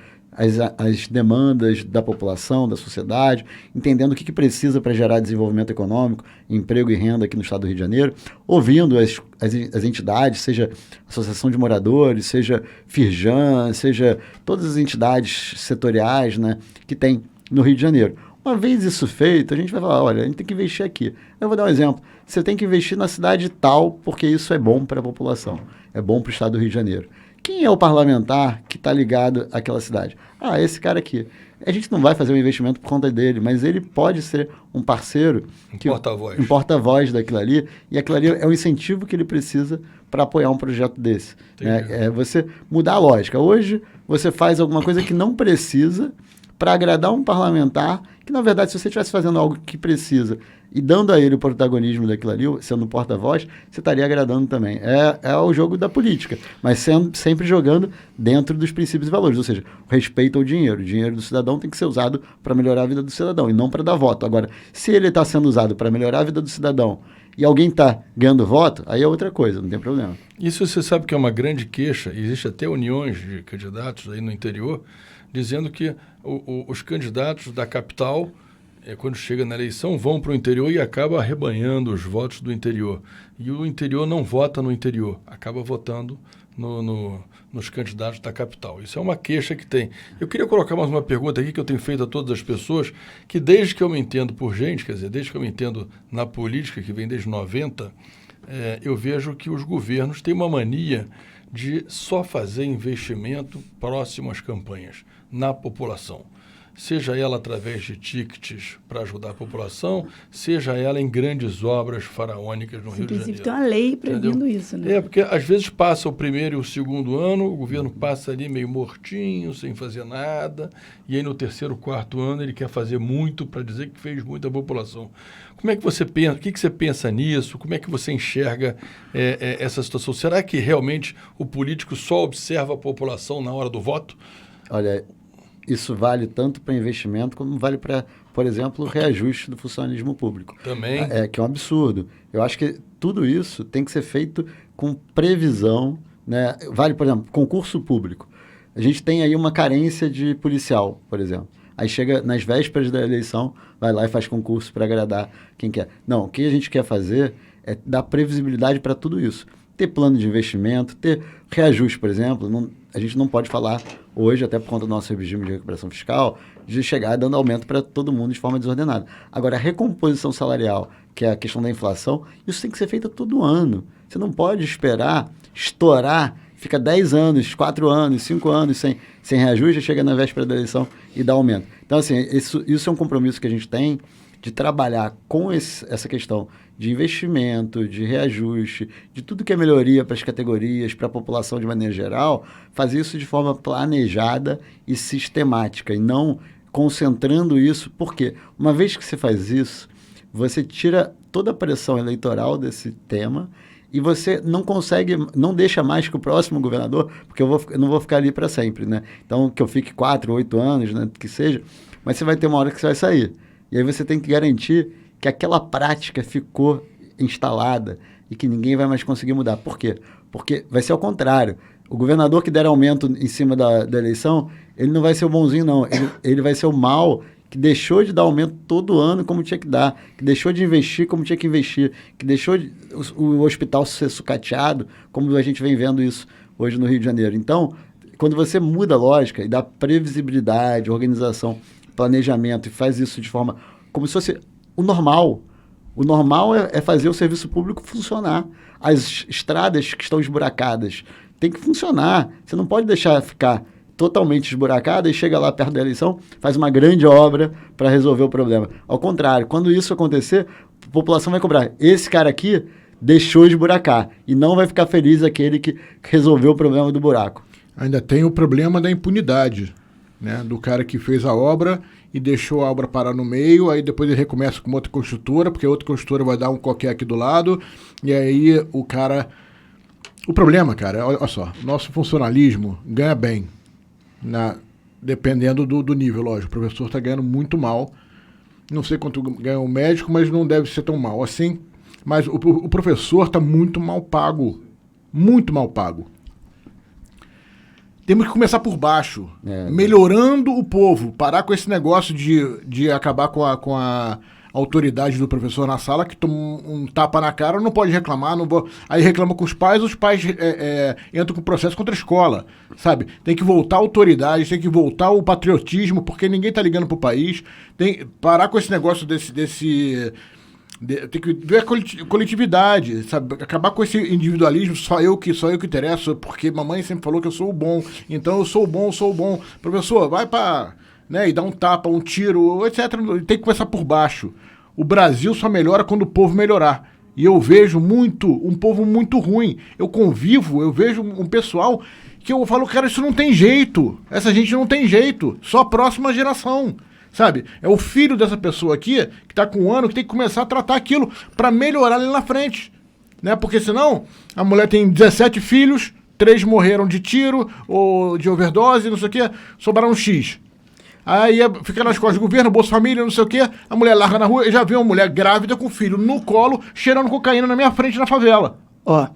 as demandas da população, da sociedade, entendendo o que precisa para gerar desenvolvimento econômico, emprego e renda aqui no estado do Rio de Janeiro, ouvindo as entidades, seja Associação de Moradores, seja Firjan, seja todas as entidades setoriais, né, que tem no Rio de Janeiro. Uma vez isso feito, a gente vai falar, olha, a gente tem que investir aqui. Eu vou dar um exemplo. Você tem que investir na cidade tal, porque isso é bom para a população, é bom para o estado do Rio de Janeiro. Quem é o parlamentar que está ligado àquela cidade? Esse cara aqui. A gente não vai fazer um investimento por conta dele, mas ele pode ser um parceiro, Porta-voz. Um porta-voz daquilo ali, e aquilo ali é o incentivo que ele precisa para apoiar um projeto desse. Né? Você mudar a lógica. Hoje, você faz alguma coisa que não precisa para agradar um parlamentar, que, na verdade, se você estivesse fazendo algo que precisa e dando a ele o protagonismo daquilo ali, sendo porta-voz, você estaria agradando também. É o jogo da política, mas sempre jogando dentro dos princípios e valores, ou seja, o respeito ao dinheiro. O dinheiro do cidadão tem que ser usado para melhorar a vida do cidadão e não para dar voto. Agora, se ele está sendo usado para melhorar a vida do cidadão e alguém está ganhando voto, aí é outra coisa, não tem problema. Isso você sabe que é uma grande queixa, existe até uniões de candidatos aí no interior, dizendo que os candidatos da capital, quando chega na eleição, vão para o interior e acaba arrebanhando os votos do interior. E o interior não vota no interior, acaba votando nos candidatos da capital. Isso é uma queixa que tem. Eu queria colocar mais uma pergunta aqui que eu tenho feito a todas as pessoas, que desde que eu me entendo por gente, quer dizer, desde que eu me entendo na política, que vem desde 90, eu vejo que os governos têm uma mania de só fazer investimento próximo às campanhas, na população. Seja ela através de tickets para ajudar a população, seja ela em grandes obras faraônicas no Rio de Janeiro. Inclusive tem uma lei proibindo isso, né? Porque às vezes passa o primeiro e o segundo ano, o governo passa ali meio mortinho, sem fazer nada, e aí no terceiro, quarto ano ele quer fazer muito para dizer que fez muito à população. Como é que você pensa, o que você pensa nisso? Como é que você enxerga essa situação? Será que realmente o político só observa a população na hora do voto? Olha, isso vale tanto para investimento como vale para, por exemplo, o reajuste do funcionalismo público. Também. Que é um absurdo. Eu acho que tudo isso tem que ser feito com previsão, né? Vale, por exemplo, concurso público. A gente tem aí uma carência de policial, por exemplo. Aí chega nas vésperas da eleição, vai lá e faz concurso para agradar quem quer. Não, o que a gente quer fazer é dar previsibilidade para tudo isso. Ter plano de investimento, ter reajuste, por exemplo. A gente não pode falar hoje, até por conta do nosso regime de recuperação fiscal, de chegar dando aumento para todo mundo de forma desordenada. Agora, a recomposição salarial, que é a questão da inflação, isso tem que ser feito todo ano. Você não pode esperar estourar, fica 10 anos, 4 anos, 5 anos sem reajuste, chega na véspera da eleição e dá aumento. Então, assim, isso é um compromisso que a gente tem de trabalhar com essa questão de investimento, de reajuste, de tudo que é melhoria para as categorias, para a população de maneira geral, fazer isso de forma planejada e sistemática, e não concentrando isso, porque uma vez que você faz isso, você tira toda a pressão eleitoral desse tema e você não deixa mais que o próximo governador, porque eu não vou ficar ali para sempre, né? Então, que eu fique 4, 8 anos, né, que seja, mas você vai ter uma hora que você vai sair. E aí você tem que garantir que aquela prática ficou instalada e que ninguém vai mais conseguir mudar. Por quê? Porque vai ser ao contrário. O governador que der aumento em cima da eleição, ele não vai ser o bonzinho, não. Ele vai ser o mau, que deixou de dar aumento todo ano como tinha que dar, que deixou de investir como tinha que investir, que deixou o hospital ser sucateado, como a gente vem vendo isso hoje no Rio de Janeiro. Então, quando você muda a lógica e dá previsibilidade, organização, planejamento e faz isso de forma como se fosse o normal é fazer o serviço público funcionar. As estradas que estão esburacadas têm que funcionar. Você não pode deixar ficar totalmente esburacada e chega lá perto da eleição, faz uma grande obra para resolver o problema. Ao contrário, quando isso acontecer, a população vai cobrar. Esse cara aqui deixou esburacar e não vai ficar feliz aquele que resolveu o problema do buraco. Ainda tem o problema da impunidade, né? Do cara que fez a obra e deixou a obra parar no meio, aí depois ele recomeça com outra construtora, porque a outra construtora vai dar um qualquer aqui do lado, e aí o cara... O problema, cara, olha só, nosso funcionalismo ganha bem, dependendo do nível, lógico. O professor está ganhando muito mal, não sei quanto ganha o médico, mas não deve ser tão mal assim, mas o professor está muito mal pago, muito mal pago. Temos que começar por baixo, melhorando o povo, parar com esse negócio de acabar com a autoridade do professor na sala, que toma um tapa na cara, não pode reclamar, aí reclama com os pais entram com processo contra a escola, sabe? Tem que voltar a autoridade, tem que voltar o patriotismo, porque ninguém tá ligando pro país, tem que parar com esse negócio tem que ver a coletividade, sabe? Acabar com esse individualismo, só eu que interesso, porque mamãe sempre falou que eu sou o bom, então eu sou o bom. Professor, vai para, né, e dá um tapa, um tiro, etc. Tem que começar por baixo. O Brasil só melhora quando o povo melhorar. E eu vejo um povo muito ruim. Eu vejo um pessoal que eu falo, cara, isso não tem jeito. Essa gente não tem jeito. Só a próxima geração. Sabe? É o filho dessa pessoa aqui, que está com 1 ano, que tem que começar a tratar aquilo para melhorar ali na frente. Né? Porque senão, a mulher tem 17 filhos, 3 morreram de tiro ou de overdose, não sei o quê, sobraram X. Aí fica nas costas do governo, Bolsa Família, não sei o quê, a mulher larga na rua e já vê uma mulher grávida com o filho no colo, cheirando cocaína na minha frente na favela. Ó,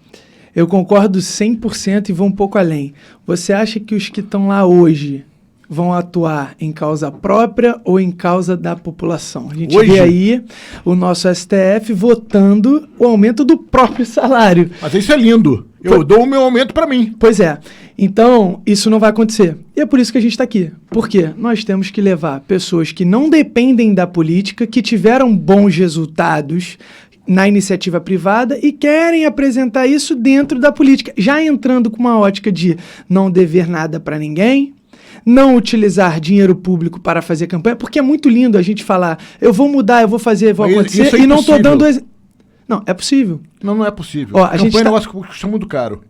eu concordo 100% e vou um pouco além. Você acha que os que estão lá hoje vão atuar em causa própria ou em causa da população? A gente vê aí o nosso STF votando o aumento do próprio salário. Mas isso é lindo. Eu dou o meu aumento para mim. Pois é. Então, isso não vai acontecer. E é por isso que a gente está aqui. Por quê? Nós temos que levar pessoas que não dependem da política, que tiveram bons resultados na iniciativa privada e querem apresentar isso dentro da política, já entrando com uma ótica de não dever nada para ninguém, não utilizar dinheiro público para fazer campanha, porque é muito lindo a gente falar, eu vou mudar, eu vou fazer, vou acontecer, e não estou dando... Não, é possível. Não é possível. Ó, a gente campanha é um negócio que custa muito caro.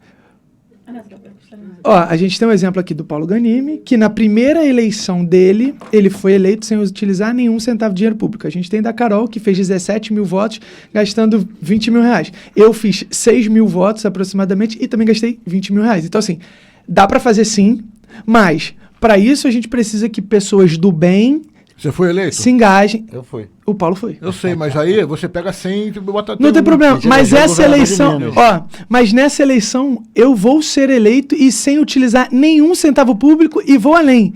Ó, a gente tem um exemplo aqui do Paulo Ganimi, que na primeira eleição dele, ele foi eleito sem utilizar nenhum centavo de dinheiro público. A gente tem da Carol, que fez 17 mil votos, gastando 20 mil reais. Eu fiz 6 mil votos aproximadamente e também gastei 20 mil reais. Então, assim, dá para fazer sim, mas... Para isso, a gente precisa que pessoas do bem... Você foi eleito? Se engajem. Eu fui. O Paulo foi. Eu sei, mas aí você pega 100 e bota... Não tem problema, mas essa eleição... mas nessa eleição, eu vou ser eleito e sem utilizar nenhum centavo público e vou além.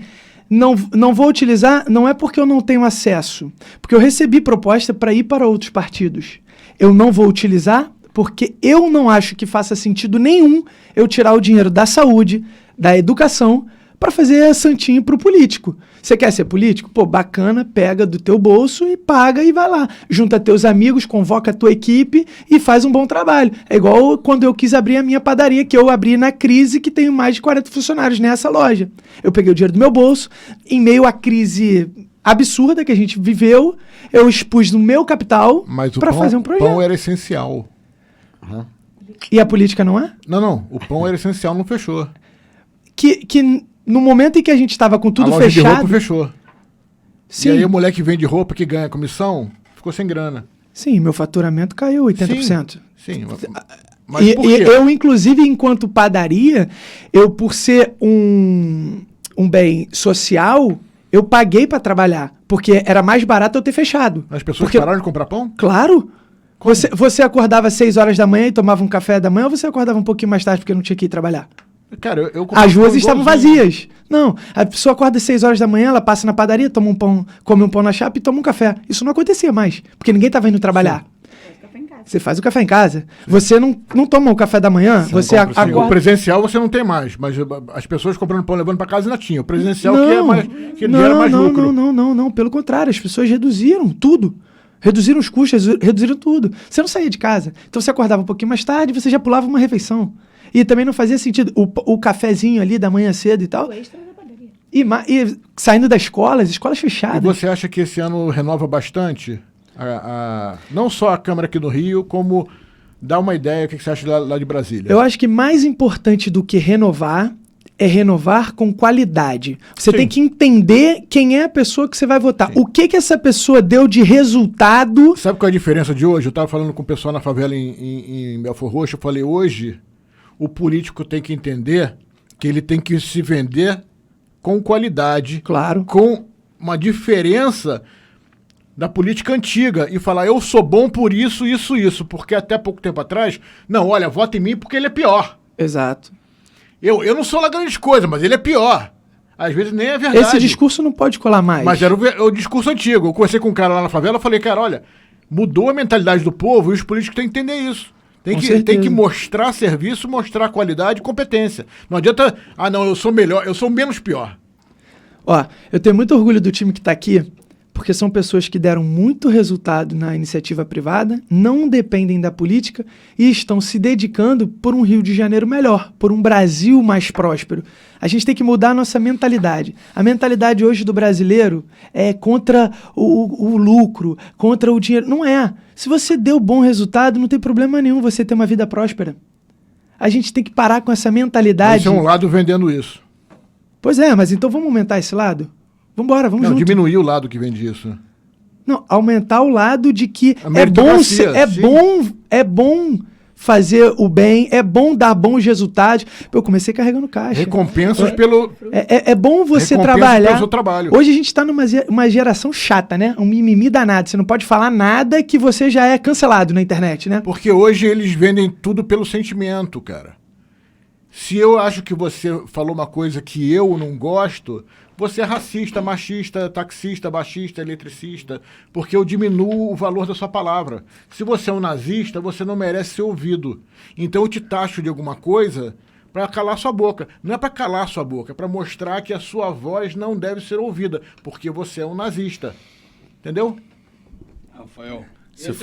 Não vou utilizar, não é porque eu não tenho acesso, porque eu recebi proposta para ir para outros partidos. Eu não vou utilizar porque eu não acho que faça sentido nenhum eu tirar o dinheiro da saúde, da educação... para fazer santinho pro político. Você quer ser político? Pô, bacana, pega do teu bolso e paga e vai lá. Junta teus amigos, convoca a tua equipe e faz um bom trabalho. É igual quando eu quis abrir a minha padaria, que eu abri na crise, que tenho mais de 40 funcionários nessa loja. Eu peguei o dinheiro do meu bolso, em meio à crise absurda que a gente viveu, eu expus no meu capital Mas o para fazer um o projeto. pão era essencial. Aham. E a política não é? Não. O pão era essencial, não fechou. Que no momento em que a gente estava com tudo a loja de fechado... roupa fechou. Sim, E aí o moleque vende roupa que ganha comissão, ficou sem grana. sim, meu faturamento caiu 80%. Sim. Mas E por quê? eu, inclusive, enquanto padaria, eu, por ser um bem social, eu paguei para trabalhar. Porque era mais barato eu ter fechado. As pessoas Porque, pararam de comprar pão? claro. Você acordava às 6 horas da manhã e tomava um café da manhã, ou você acordava um pouquinho mais tarde porque não tinha que ir trabalhar? Cara, eu comprei As ruas pão estavam igualzinho. vazias. Não, a pessoa acorda às 6 horas da manhã, ela passa na padaria, toma um pão, come um pão na chapa e toma um café. Isso não acontecia mais, porque ninguém estava indo trabalhar. Você faz o café em casa. Você não toma o café da manhã, você Sim, o acorda... presencial você não tem mais, mas as pessoas comprando pão levando para casa ainda tinha. O presencial Não, que é mais, que gera mais lucro. Não. Pelo contrário, as pessoas reduziram tudo. Reduziram os custos, reduziram tudo. Você não saía de casa. Então você acordava um pouquinho mais tarde, você já pulava uma refeição. E também não fazia sentido. O cafezinho ali da manhã cedo e tal. O extra da padaria. E saindo da escola, as escolas E fechadas. você acha que esse ano renova bastante? Não só a Câmara aqui no Rio, como dá uma ideia, o que você acha lá de Brasília? Eu acho que mais importante do que renovar é renovar com qualidade. Você Sim. tem que entender quem é a pessoa que você vai votar. O que essa pessoa deu de resultado. Sabe qual é a diferença de hoje? Eu estava falando com o pessoal na favela em Belfor Roxo, eu falei, hoje o político tem que entender que ele tem que se vender com qualidade, Claro. com uma diferença da política antiga e falar, eu sou bom por isso, porque até pouco tempo atrás, não, olha, vota em mim porque ele é pior. Exato. Eu não sou lá grande coisa, mas ele é pior. Às vezes nem é verdade. Esse discurso não pode colar mais. Mas era o discurso antigo. Eu conversei com um cara lá na favela, eu falei, cara, olha, mudou a mentalidade do povo e os políticos têm que entender isso. Tem que mostrar serviço, mostrar qualidade e competência. Não adianta, não, eu sou melhor, eu sou menos pior. Ó, eu tenho muito orgulho do time que está aqui, porque são pessoas que deram muito resultado na iniciativa privada, não dependem da política e estão se dedicando por um Rio de Janeiro melhor, por um Brasil mais próspero. A gente tem que mudar a nossa mentalidade. A mentalidade hoje do brasileiro é contra o lucro, contra o dinheiro. Não é. Se você deu bom resultado, não tem problema nenhum você ter uma vida próspera. A gente tem que parar com essa mentalidade. Esse é um lado vendendo isso. Pois é, mas então vamos aumentar esse lado? Vamos Não, junto. diminuir o lado que vende isso. Não, aumentar o lado de que A meritocracia, é bom fazer o bem, é bom dar bons resultados. Eu comecei carregando caixa. Recompensas pelo... É bom você Recompensa trabalhar. pelo seu trabalho. Hoje a gente está numa geração chata, né? Um mimimi danado. Você não pode falar nada que você já é cancelado na internet, né? Porque hoje eles vendem tudo pelo sentimento, cara. Se eu acho que você falou uma coisa que eu não gosto, você é racista, machista, taxista, baixista, eletricista, porque eu diminuo o valor da sua palavra. Se você é um nazista, você não merece ser ouvido. Então eu te taxo de alguma coisa para calar sua boca. Não é para calar sua boca, é para mostrar que a sua voz não deve ser ouvida, porque você é um nazista. Entendeu? Rafael, você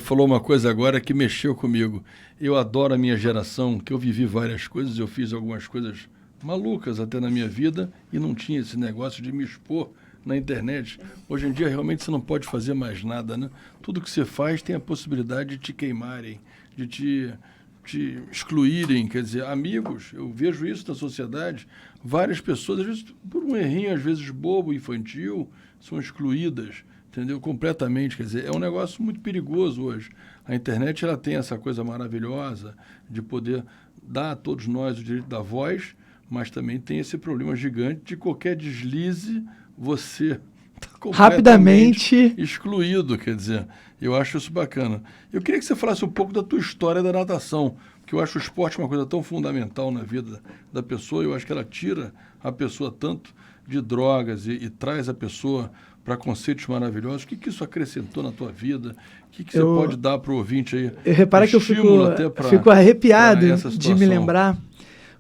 falou uma coisa agora que mexeu comigo. Eu adoro a minha geração, que eu vivi várias coisas, eu fiz algumas coisas malucas até na minha vida e não tinha esse negócio de me expor na internet. Hoje em dia realmente você não pode fazer mais nada, né? Tudo que você faz tem a possibilidade de te queimarem, de te excluírem, quer dizer, amigos, eu vejo isso na sociedade, várias pessoas, às vezes por um errinho, às vezes bobo, infantil, são excluídas, entendeu? Completamente, quer dizer, é um negócio muito perigoso hoje. A internet, ela tem essa coisa maravilhosa de poder dar a todos nós o direito da voz, mas também tem esse problema gigante de qualquer deslize, você está Rapidamente excluído, quer dizer, eu acho isso bacana. Eu queria que você falasse um pouco da tua história da natação, porque eu acho o esporte uma coisa tão fundamental na vida da pessoa, eu acho que ela tira a pessoa tanto de drogas e traz a pessoa para conceitos maravilhosos. O que isso acrescentou na tua vida? O que você pode dar para o ouvinte aí? Repara que eu fico arrepiado de me lembrar,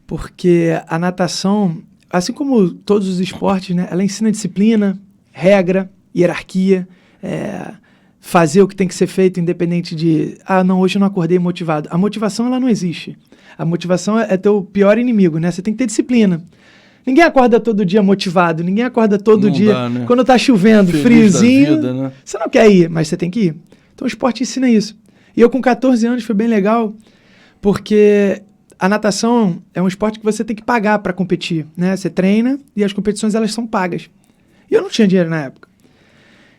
porque a natação, assim como todos os esportes, né, ela ensina disciplina, regra, hierarquia, fazer o que tem que ser feito independente de, não, hoje eu não acordei motivado. A motivação, ela não existe. A motivação é teu pior inimigo, né? Você tem que ter disciplina. Ninguém acorda todo dia motivado, ninguém acorda todo Não dia dá, né? quando tá chovendo, Feliz friozinho. da vida, né? Você não quer ir, mas você tem que ir. Então o esporte ensina isso. E eu com 14 anos foi bem legal, porque a natação é um esporte que você tem que pagar para competir, né? Você treina e as competições elas são pagas. E eu não tinha dinheiro na época.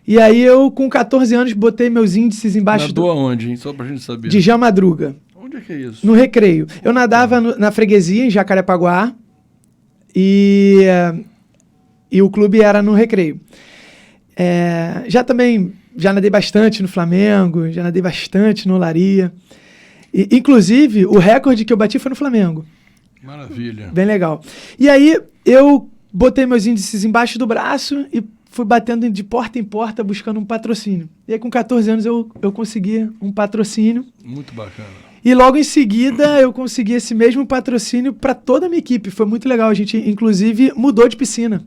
E aí eu com 14 anos botei meus índices embaixo Nadou aonde, hein? Só pra gente saber. de Jean Madruga, Onde é que é isso? no Recreio. Eu nadava na freguesia, em Jacarepaguá, e o clube era no Recreio. Já nadei bastante no Flamengo, já nadei bastante no Olaria. Inclusive, o recorde que eu bati foi no Flamengo. Maravilha. Bem legal. E aí, eu botei meus índices embaixo do braço e fui batendo de porta em porta buscando um patrocínio. E aí, com 14 anos, eu consegui um patrocínio. Muito bacana. E logo em seguida, eu consegui esse mesmo patrocínio para toda a minha equipe. Foi muito legal. A gente, inclusive, mudou de piscina.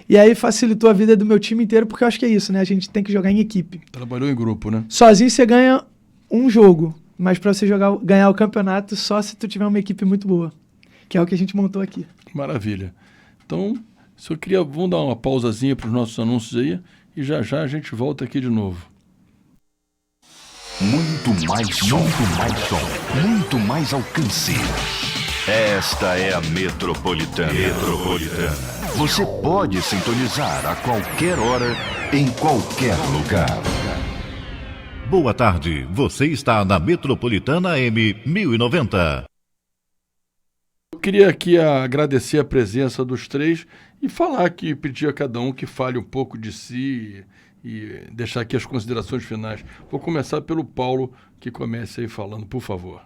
E aí facilitou a vida do meu time inteiro, porque eu acho que é isso, né? A gente tem que jogar em equipe. Trabalhou em grupo, né? Sozinho você ganha um jogo, mas para você ganhar o campeonato só se tu tiver uma equipe muito boa, que é o que a gente montou aqui. Maravilha. Então, vamos dar uma pausazinha para os nossos anúncios aí e já a gente volta aqui de novo. Muito mais som, muito mais alcance. Esta é a Metropolitana. Você pode sintonizar a qualquer hora, em qualquer lugar. Boa tarde, você está na Metropolitana AM 1090. Eu queria aqui agradecer a presença dos três e pedir a cada um que fale um pouco de si e deixar aqui as considerações finais. Vou começar pelo Paulo, que comece aí falando, por favor.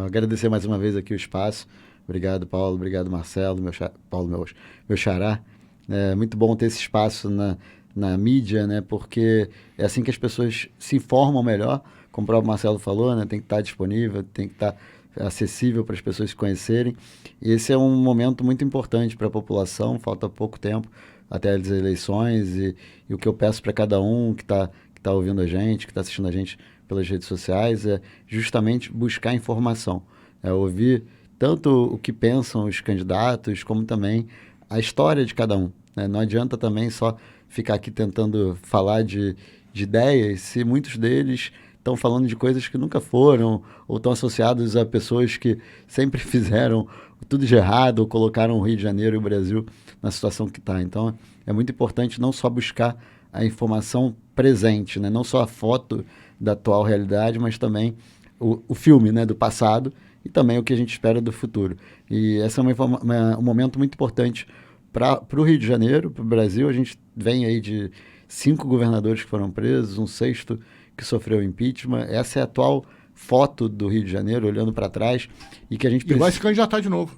Agradecer mais uma vez aqui o espaço. Obrigado, Paulo. Obrigado, Marcelo. Meu xará. É muito bom ter esse espaço na mídia, né? Porque é assim que as pessoas se informam melhor. Como o próprio Marcelo falou, né? Tem que estar disponível, tem que estar acessível para as pessoas se conhecerem. E esse é um momento muito importante para a população. Falta pouco tempo até as eleições. E o que eu peço para cada um que tá ouvindo a gente, que está assistindo a gente pelas redes sociais, é justamente buscar informação. Ouvir tanto o que pensam os candidatos, como também a história de cada um, né? Não adianta também só ficar aqui tentando falar de ideias, se muitos deles estão falando de coisas que nunca foram, ou estão associados a pessoas que sempre fizeram tudo de errado, ou colocaram o Rio de Janeiro e o Brasil na situação que está. Então, é muito importante não só buscar a informação presente, né? Não só a foto da atual realidade, mas também o filme, né, do passado, e também o que a gente espera do futuro. E esse é um momento muito importante para o Rio de Janeiro, para o Brasil. A gente vem aí de 5 governadores que foram presos, um 6º que sofreu impeachment. Essa é a atual foto do Rio de Janeiro, olhando para trás. E que a gente E vai se candidatar de novo.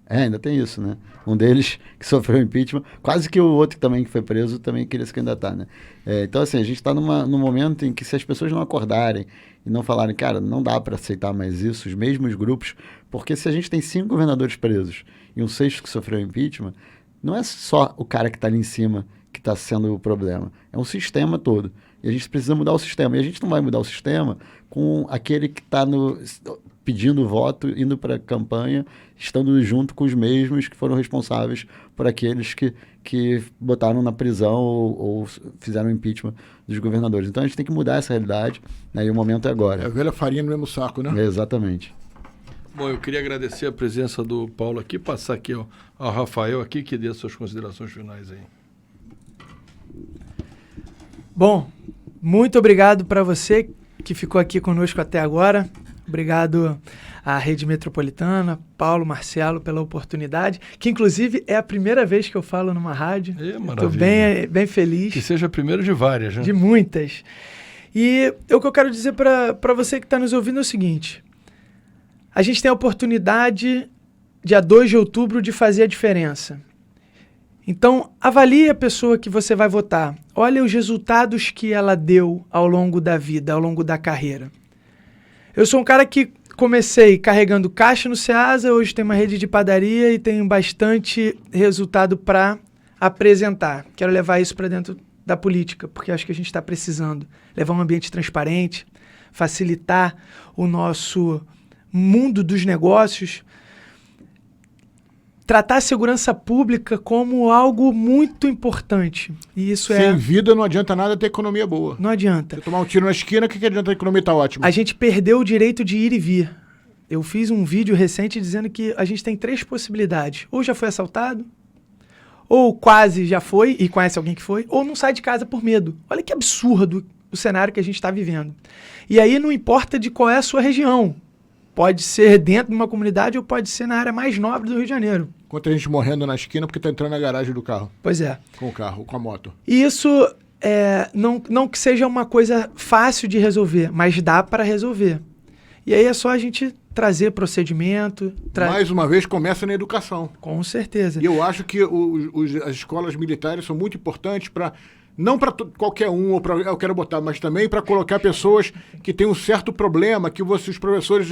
Ainda tem isso, né? Um deles que sofreu impeachment, quase que o outro também que foi preso também queria se candidatar, né? Então, assim, a gente está num momento em que, se as pessoas não acordarem e não falarem, cara, não dá para aceitar mais isso, os mesmos grupos, porque se a gente tem 5 governadores presos e um 6º que sofreu impeachment, não é só o cara que está ali em cima que está sendo o problema, é um sistema todo. E a gente precisa mudar o sistema. E a gente não vai mudar o sistema com aquele que está pedindo voto, indo para a campanha, estando junto com os mesmos que foram responsáveis por aqueles que botaram na prisão ou fizeram impeachment dos governadores. Então a gente tem que mudar essa realidade, né? E o momento é agora. É a velha farinha no mesmo saco, né? Exatamente. Bom, eu queria agradecer a presença do Paulo aqui, passar aqui ao Rafael aqui, que dê as suas considerações finais aí. Bom, muito obrigado para você que ficou aqui conosco até agora. Obrigado à Rede Metropolitana, Paulo, Marcelo, pela oportunidade, que inclusive é a primeira vez que eu falo numa rádio. Estou bem feliz. Que seja a primeira de várias, né? De muitas. E o que eu quero dizer para você que está nos ouvindo é o seguinte: a gente tem a oportunidade, dia 2 de outubro, de fazer a diferença. Então, avalie a pessoa que você vai votar. Olha os resultados que ela deu ao longo da vida, ao longo da carreira. Eu sou um cara que comecei carregando caixa no Ceasa, hoje tenho uma rede de padaria e tenho bastante resultado para apresentar. Quero levar isso para dentro da política, porque acho que a gente está precisando. Levar um ambiente transparente, facilitar o nosso mundo dos negócios. tratar a segurança pública como algo muito importante. E isso Sem vida não adianta nada ter economia boa. Não adianta. Você tomar um tiro na esquina, o que adianta? A economia tá ótima. A gente perdeu o direito de ir e vir. Eu fiz um vídeo recente dizendo que a gente tem 3 possibilidades. Ou já foi assaltado, ou quase já foi e conhece alguém que foi, ou não sai de casa por medo. Olha que absurdo o cenário que a gente está vivendo. E aí não importa de qual é a sua região. Pode ser dentro de uma comunidade ou pode ser na área mais nobre do Rio de Janeiro. Quanta gente morrendo na esquina porque tá entrando na garagem do carro. Pois é. Com o carro, com a moto. E isso não que seja uma coisa fácil de resolver, mas dá para resolver. E aí é só a gente trazer procedimento. Mais uma vez, começa na educação. Com certeza. E eu acho que as escolas militares são muito importantes para... Não para qualquer um, ou eu quero botar, mas também para colocar pessoas que têm um certo problema, que os professores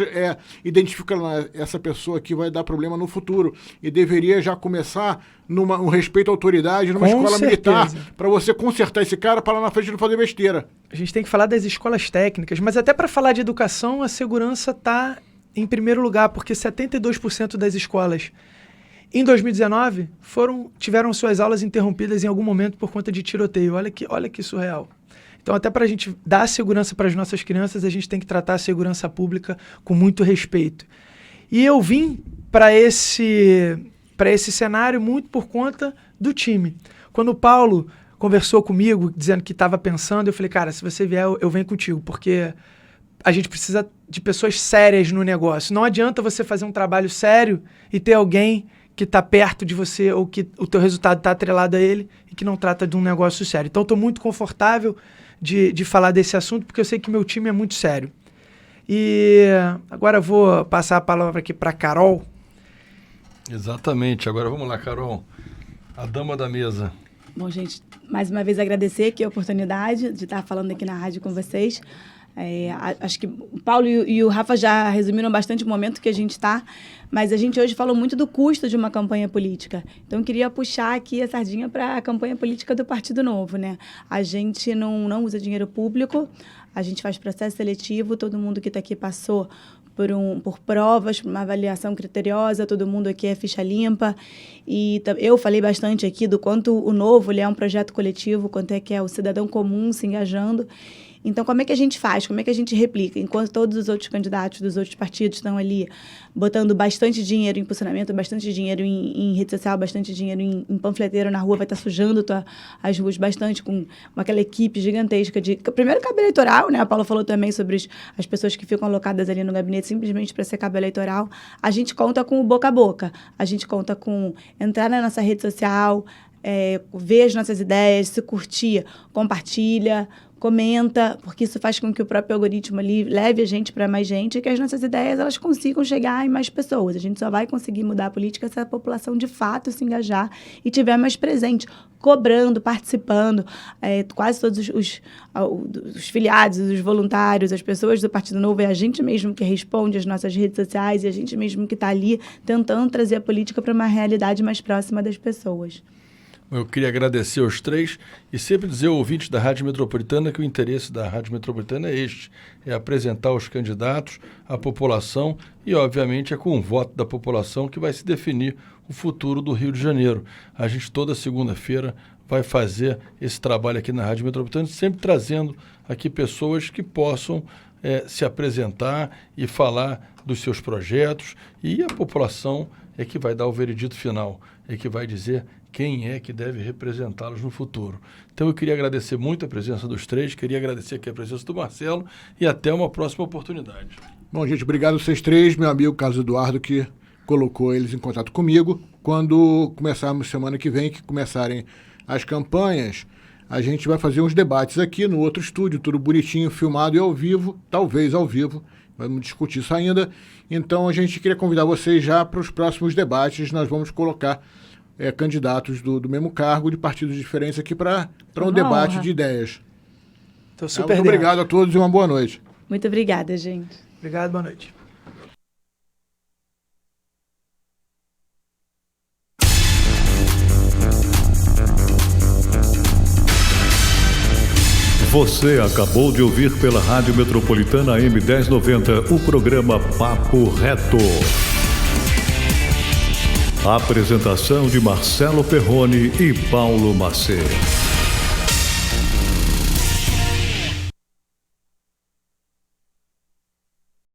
identificam essa pessoa que vai dar problema no futuro. E deveria já começar um respeito à autoridade numa escola militar, para você consertar esse cara para lá na frente não fazer besteira. A gente tem que falar das escolas técnicas, mas até para falar de educação, a segurança está em primeiro lugar, porque 72% das escolas em 2019, tiveram suas aulas interrompidas em algum momento por conta de tiroteio. Olha que surreal. Então, até para a gente dar segurança para as nossas crianças, a gente tem que tratar a segurança pública com muito respeito. E eu vim para esse cenário muito por conta do time. Quando o Paulo conversou comigo, dizendo que estava pensando, eu falei, cara, se você vier, eu venho contigo, porque a gente precisa de pessoas sérias no negócio. Não adianta você fazer um trabalho sério e ter alguém que está perto de você ou que o teu resultado está atrelado a ele e que não trata de um negócio sério. Então, estou muito confortável de falar desse assunto, porque eu sei que meu time é muito sério. E agora eu vou passar a palavra aqui para a Carol. Exatamente. Agora vamos lá, Carol. A dama da mesa. Bom, gente, mais uma vez agradecer aqui a oportunidade de estar falando aqui na rádio com vocês. Acho que o Paulo e o Rafa já resumiram bastante o momento que a gente está, mas a gente hoje falou muito do custo de uma campanha política. Então, eu queria puxar aqui a sardinha para a campanha política do Partido Novo, né? A gente não usa dinheiro público, a gente faz processo seletivo, todo mundo que está aqui passou por provas, por uma avaliação criteriosa, todo mundo aqui é ficha limpa. E eu falei bastante aqui do quanto o Novo ele é um projeto coletivo, quanto é que é o cidadão comum se engajando. Então, como é que a gente faz? Como é que a gente replica? Enquanto todos os outros candidatos dos outros partidos estão ali botando bastante dinheiro em impulsionamento, bastante dinheiro em rede social, bastante dinheiro em panfleteiro na rua, vai estar sujando as ruas bastante com aquela equipe gigantesca de... Primeiro, cabo eleitoral, né? A Paula falou também sobre as pessoas que ficam alocadas ali no gabinete simplesmente para ser cabo eleitoral. A gente conta com o boca a boca. A gente conta com entrar na nossa rede social, ver as nossas ideias, se curtir, compartilha, comenta, porque isso faz com que o próprio algoritmo ali leve a gente para mais gente e que as nossas ideias elas consigam chegar em mais pessoas. A gente só vai conseguir mudar a política se a população de fato se engajar e tiver mais presente, cobrando, participando. Quase todos os filiados, os voluntários, as pessoas do Partido Novo, é a gente mesmo que responde às nossas redes sociais e a gente mesmo que está ali tentando trazer a política para uma realidade mais próxima das pessoas. Eu queria agradecer aos três e sempre dizer ao ouvinte da Rádio Metropolitana que o interesse da Rádio Metropolitana é apresentar os candidatos, a população e, obviamente, é com o voto da população que vai se definir o futuro do Rio de Janeiro. A gente toda segunda-feira vai fazer esse trabalho aqui na Rádio Metropolitana, sempre trazendo aqui pessoas que possam se apresentar e falar dos seus projetos e a população é que vai dar o veredito final, é que vai dizer quem é que deve representá-los no futuro. Então eu queria agradecer muito a presença dos três, queria agradecer aqui a presença do Marcelo e até uma próxima oportunidade. Bom, gente, obrigado a vocês três, meu amigo Carlos Eduardo, que colocou eles em contato comigo. Quando começarmos semana que vem, que começarem as campanhas, a gente vai fazer uns debates aqui no outro estúdio, tudo bonitinho, filmado e ao vivo, talvez ao vivo, vamos discutir isso ainda. Então a gente queria convidar vocês já para os próximos debates, nós vamos colocar candidatos do mesmo cargo, de partidos diferentes aqui para um debate de ideias. Tô super muito obrigado a todos e uma boa noite. Muito obrigada, gente. Obrigado, boa noite. Você acabou de ouvir pela Rádio Metropolitana M1090 o programa Papo Reto. Apresentação de Marcelo Perrone e Paulo Macer.